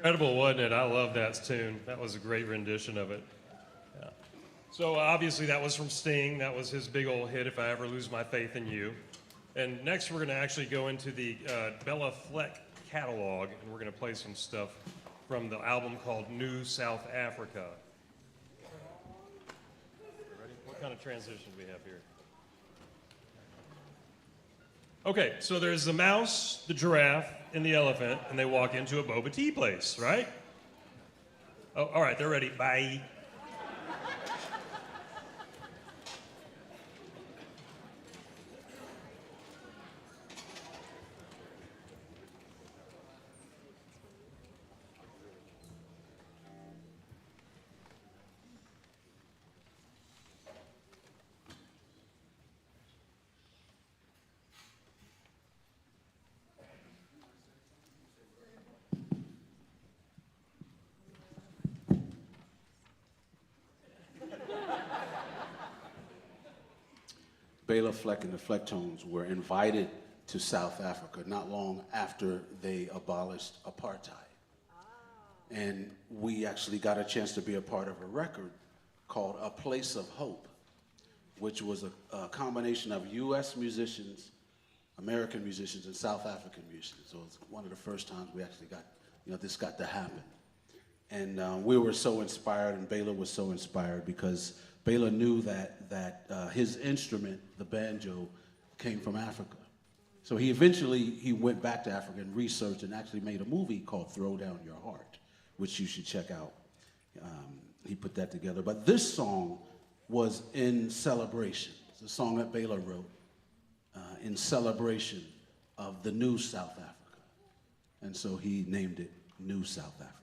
Incredible, wasn't it? I love that tune. That was a great rendition of it. Yeah. So obviously that was from Sting. That was his big old hit, If I Ever Lose My Faith in You. And next we're going to actually go into the Bella Fleck catalog, and we're going to play some stuff from the album called New South Africa. Ready? What kind of transition do we have here? Okay, so there's the mouse, the giraffe, and the elephant, and they walk into a boba tea place, right? Oh, all right, they're ready. Bye. Bela Fleck and the Flecktones were invited to South Africa not long after they abolished apartheid. And we actually got a chance to be a part of a record called A Place of Hope, which was a combination of US musicians, American musicians, and South African musicians. So it's one of the first times we actually got, this got to happen. And we were so inspired, and Bela was so inspired because Bela knew that his instrument, the banjo, came from Africa. So he eventually went back to Africa and researched and actually made a movie called Throw Down Your Heart, which you should check out. He put that together. But this song was in celebration. It's a song that Bela wrote in celebration of the new South Africa. And so he named it New South Africa.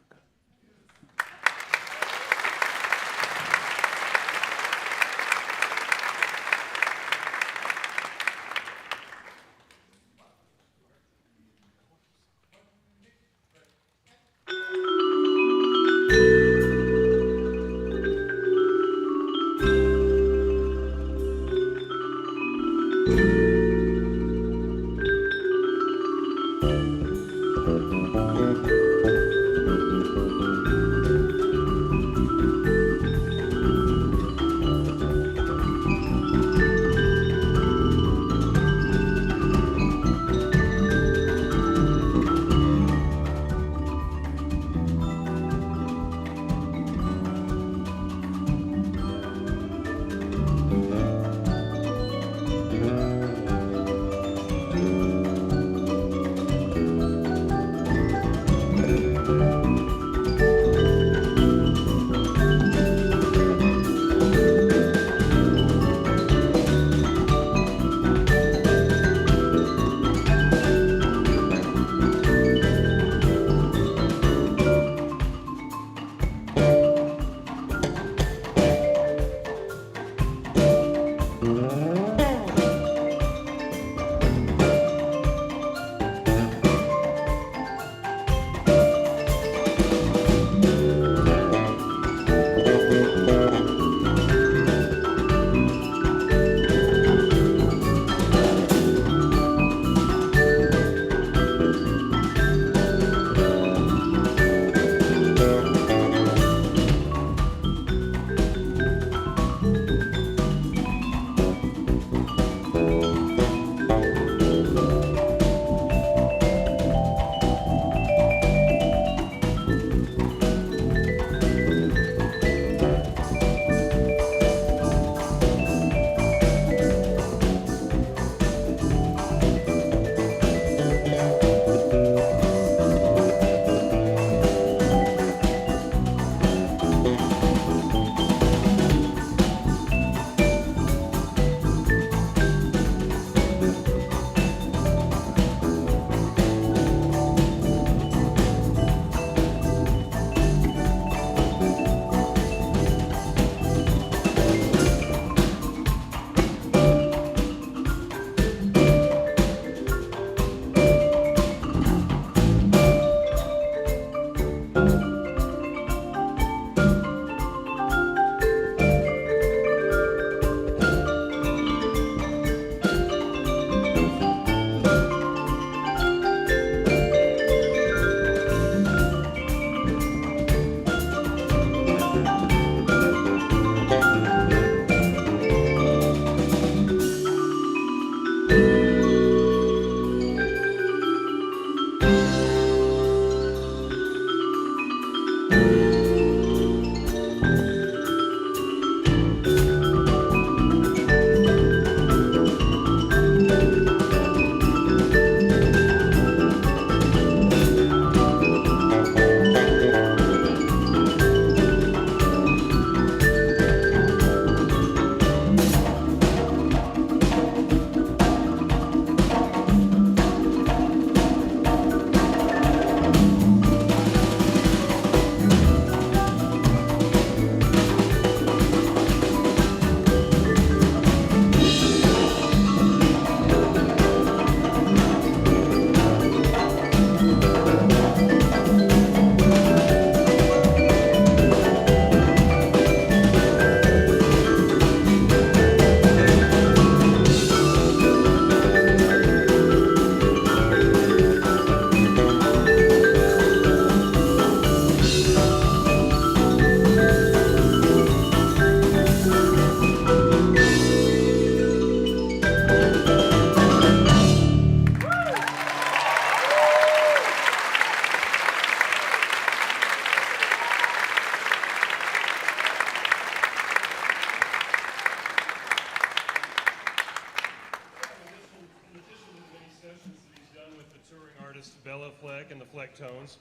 touring artist Bella Fleck and the Flecktones.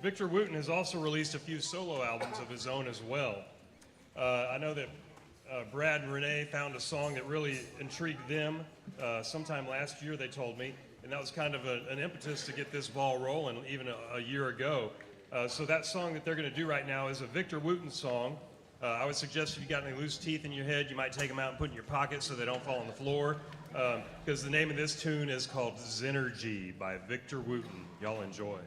VictorWooten has also released a few solo albums of his own as well. I know that Brad and Renee found a song that really intrigued them sometime last year, they told me, and that was kind of an impetus to get this ball rolling even a year ago. So that song that they're going to do right now is a VictorWooten song. I would suggest if you got any loose teeth in your head, you might take them out and put in your pocket so they don't fall on the floor, because the name of this tune is called Zenergy by VictorWooten. Y'all enjoy.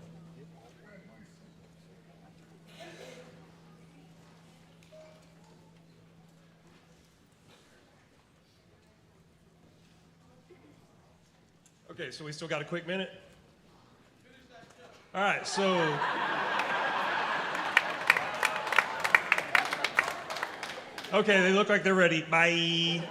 Okay, so we still got a quick minute? All right, so... Okay, they look like they're ready. Bye.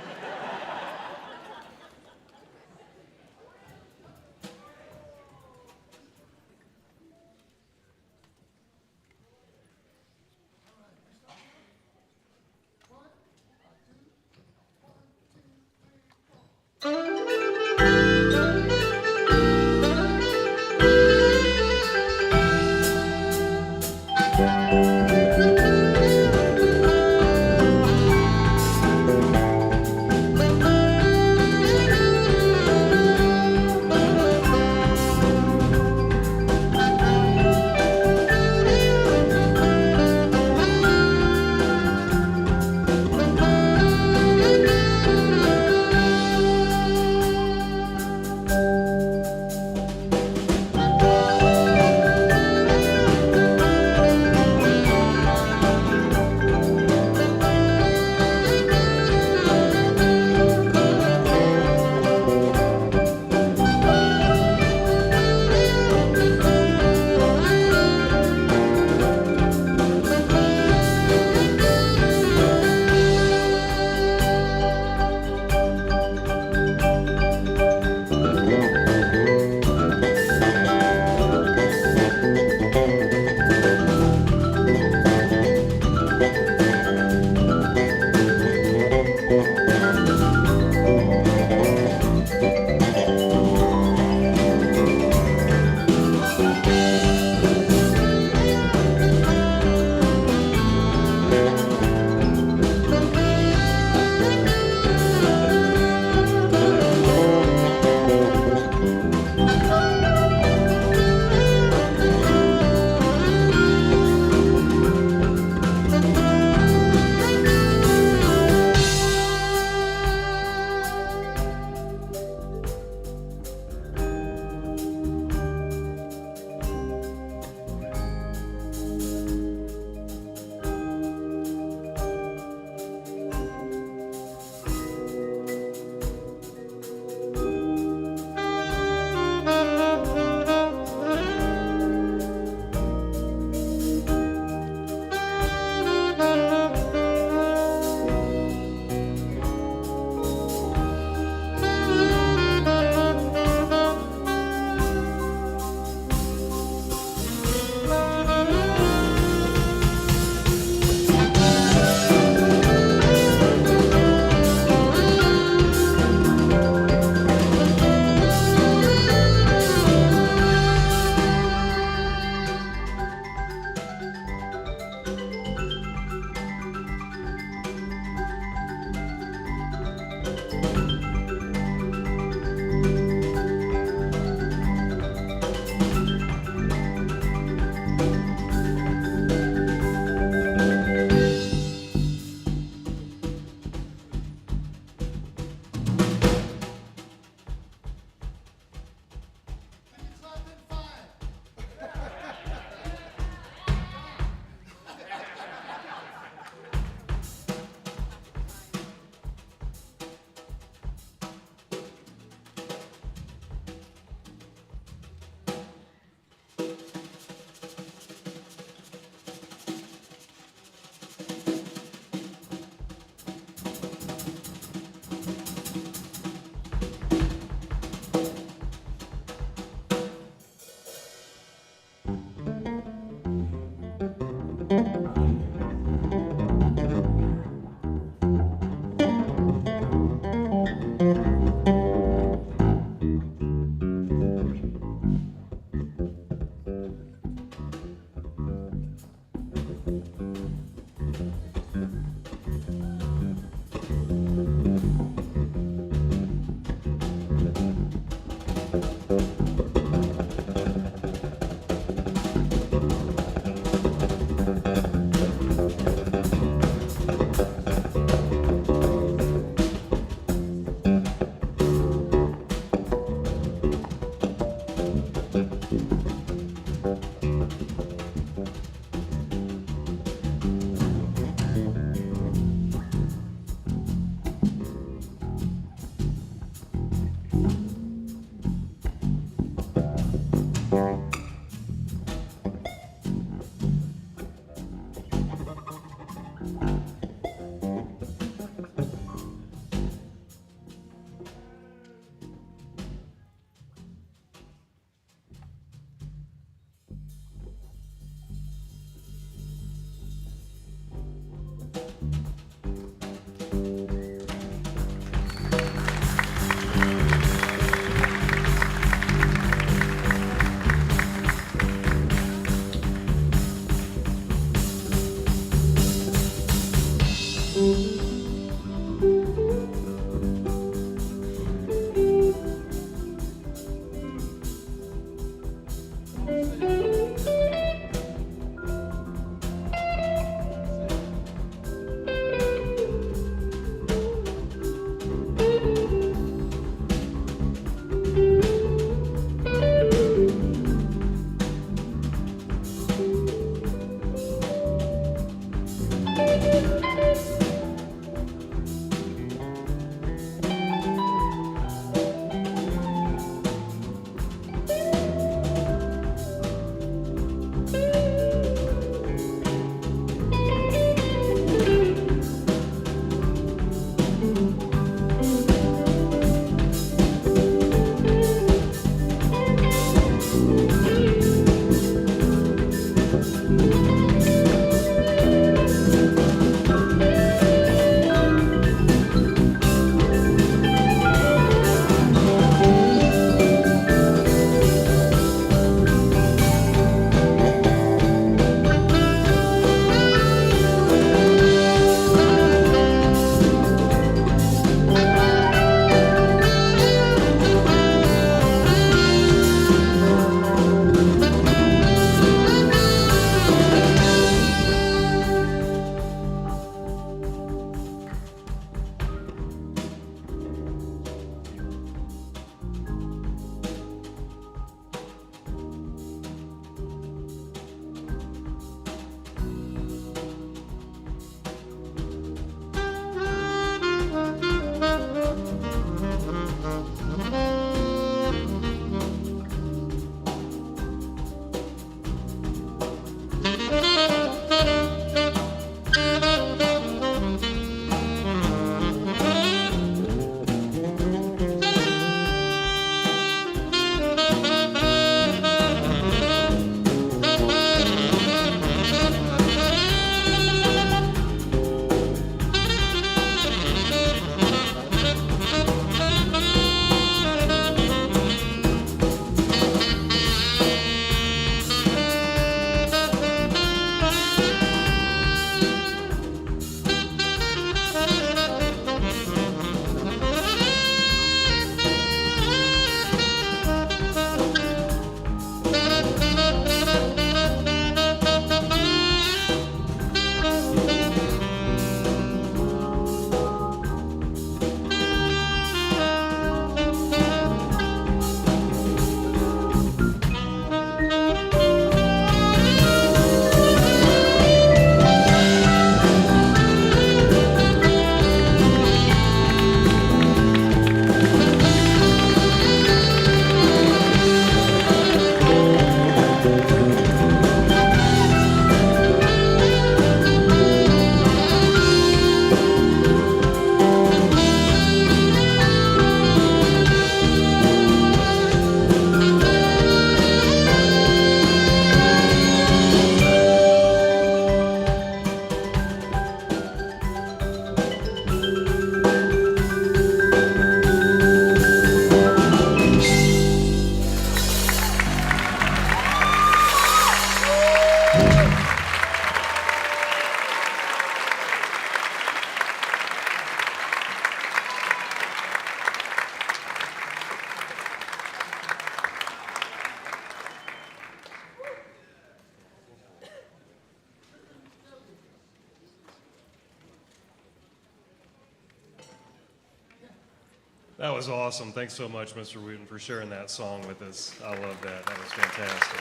That was awesome. Thanks so much, Mr. Wooten, for sharing that song with us. I love that. That was fantastic.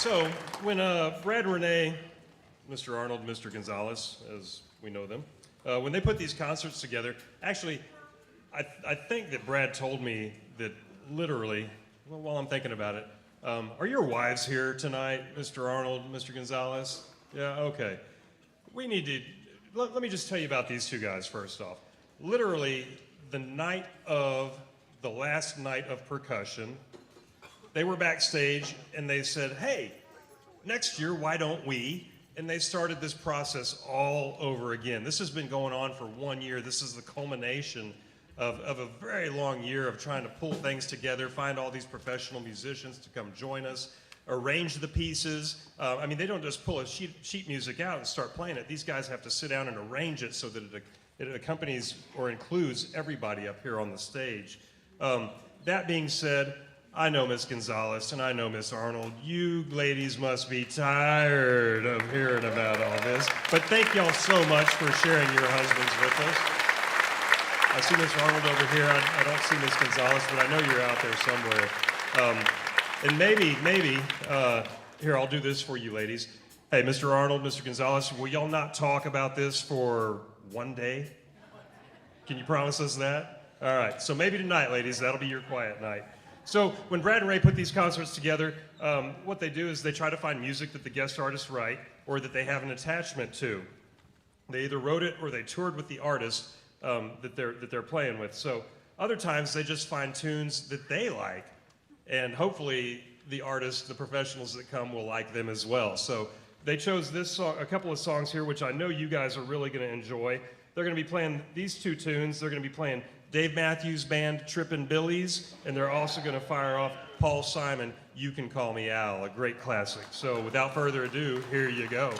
So when Brad and Renee, Mr. Arnold, Mr. Gonzalez, as we know them, when they put these concerts together, actually, I think that Brad told me that literally, well, while I'm thinking about it, are your wives here tonight, Mr. Arnold, Mr. Gonzalez? Yeah, okay. We need to, let me just tell you about these two guys first off. Literally, the last night of Percussion, they were backstage and they said, hey, next year, why don't we? And they started this process all over again. This has been going on for 1 year. This is the culmination of a very long year of trying to pull things together, find all these professional musicians to come join us, arrange the pieces. I mean, they don't just pull a sheet music out and start playing it. These guys have to sit down and arrange it so that it accompanies or includes everybody up here on the stage. That being said, I know Miss Gonzalez and I know Miss Arnold. You ladies must be tired of hearing about all this. But thank y'all so much for sharing your husbands with us. I see Miss Arnold over here. I don't see Miss Gonzalez, but I know you're out there somewhere. And maybe, here, I'll do this for you ladies. Hey, Mr. Arnold, Mr. Gonzalez, will y'all not talk about this for one day? Can you promise us that? All right, so maybe tonight, ladies, that'll be your quiet night. So when Brad and Ray put these concerts together, what they do is they try to find music that the guest artists write or that they have an attachment to. They either wrote it or they toured with the artist that they're playing with. So other times they just find tunes that they like, and hopefully the artists, the professionals that come will like them as well. So they chose this song, a couple of songs here, which I know you guys are really going to enjoy. They're going to be playing these two tunes. They're going to be playing Dave Matthews Band, Trippin' Billies, and they're also going to fire off Paul Simon, You Can Call Me Al, a great classic. So without further ado, here you go.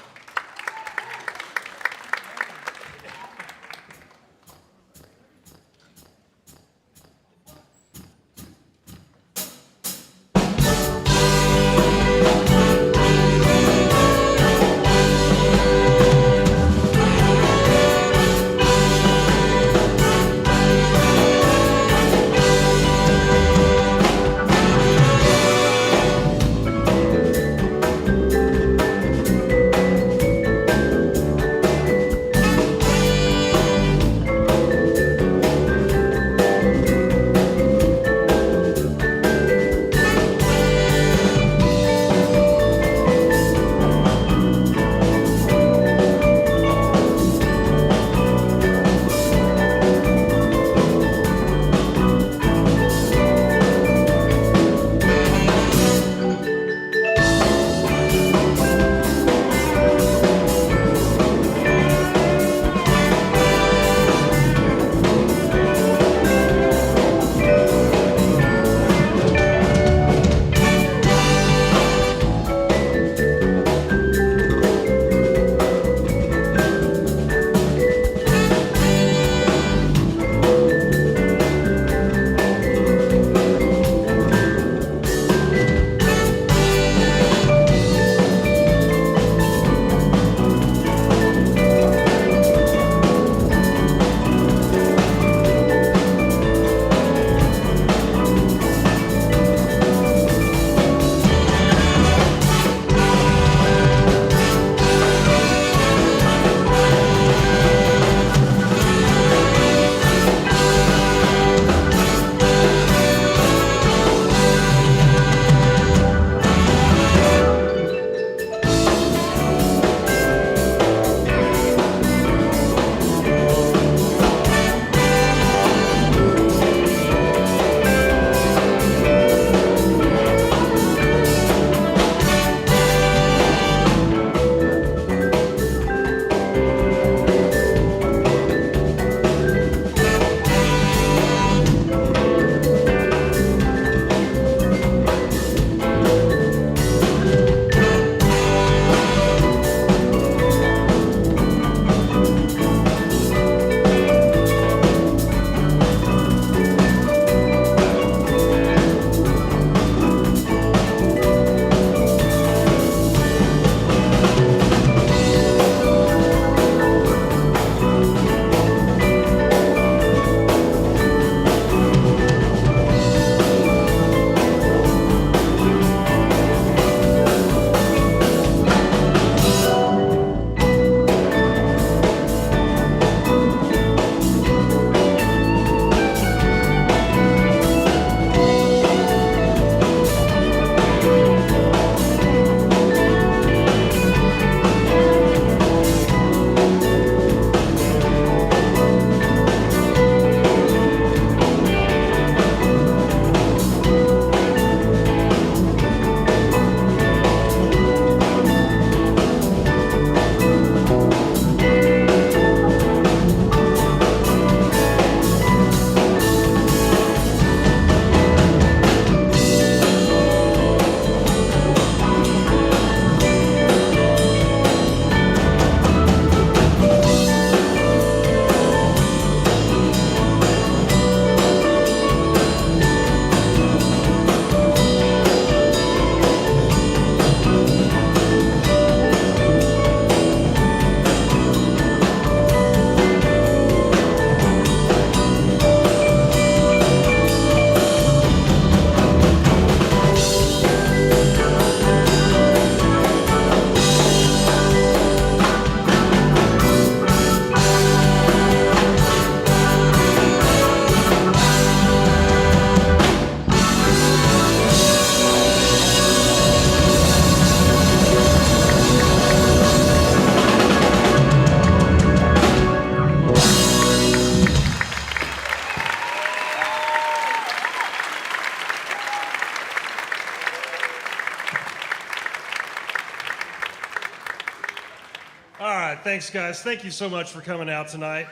thanks, guys. Thank you so much for coming out tonight.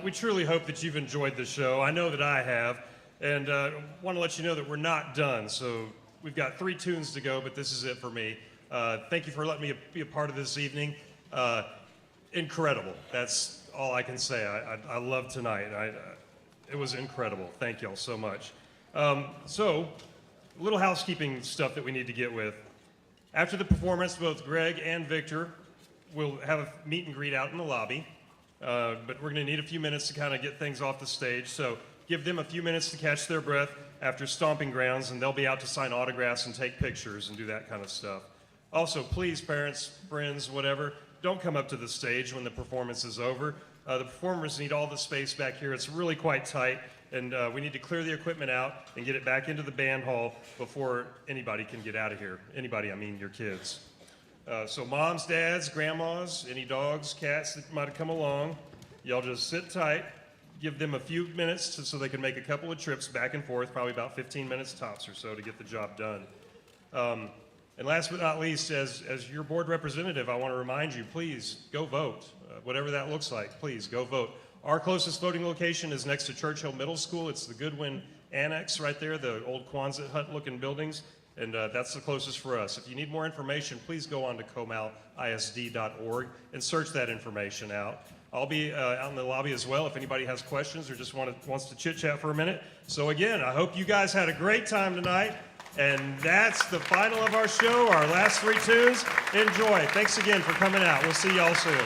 We truly hope that you've enjoyed the show. I know that I have. And want to let you know that we're not done. So we've got 3 tunes to go, but this is it for me. Thank you for letting me be a part of this evening. Incredible. That's all I can say. I love tonight. It was incredible. Thank y'all so much. So, a little housekeeping stuff that we need to get with. After the performance, both Greg and Victor will have a meet and greet out in the lobby. But we're going to need a few minutes to kind of get things off the stage. So give them a few minutes to catch their breath after Stomping Grounds, and they'll be out to sign autographs and take pictures and do that kind of stuff. Also, please, parents, friends, whatever, don't come up to the stage when the performance is over. The performers need all the space back here. It's really quite tight, and we need to clear the equipment out and get it back into the band hall before anybody can get out of here. Anybody, I mean your kids. So moms, dads, grandmas, any dogs, cats that might have come along, y'all just sit tight, give them a few minutes so they can make a couple of trips back and forth, probably about 15 minutes tops or so to get the job done. And last but not least, as your board representative, I want to remind you, please go vote. Whatever that looks like, please go vote. Our closest voting location is next to Churchill Middle School. It's the Goodwin Annex right there, the old Quonset hut-looking buildings. And that's the closest for us. If you need more information, please go on to comalisd.org and search that information out. I'll be out in the lobby as well if anybody has questions or just wants to chit-chat for a minute. So again, I hope you guys had a great time tonight. And that's the final of our show, our last 3 tunes. Enjoy. Thanks again for coming out. We'll see y'all soon.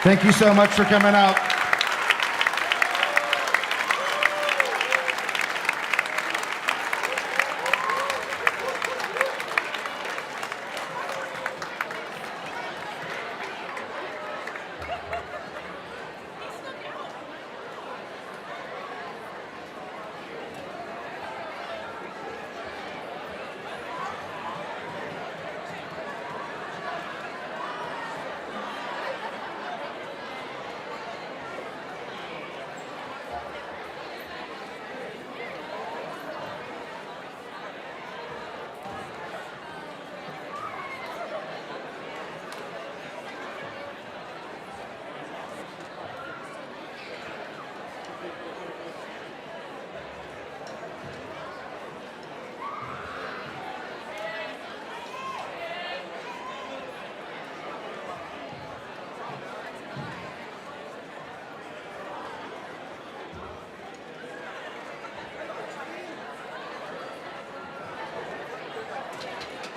Thank you so much for coming out.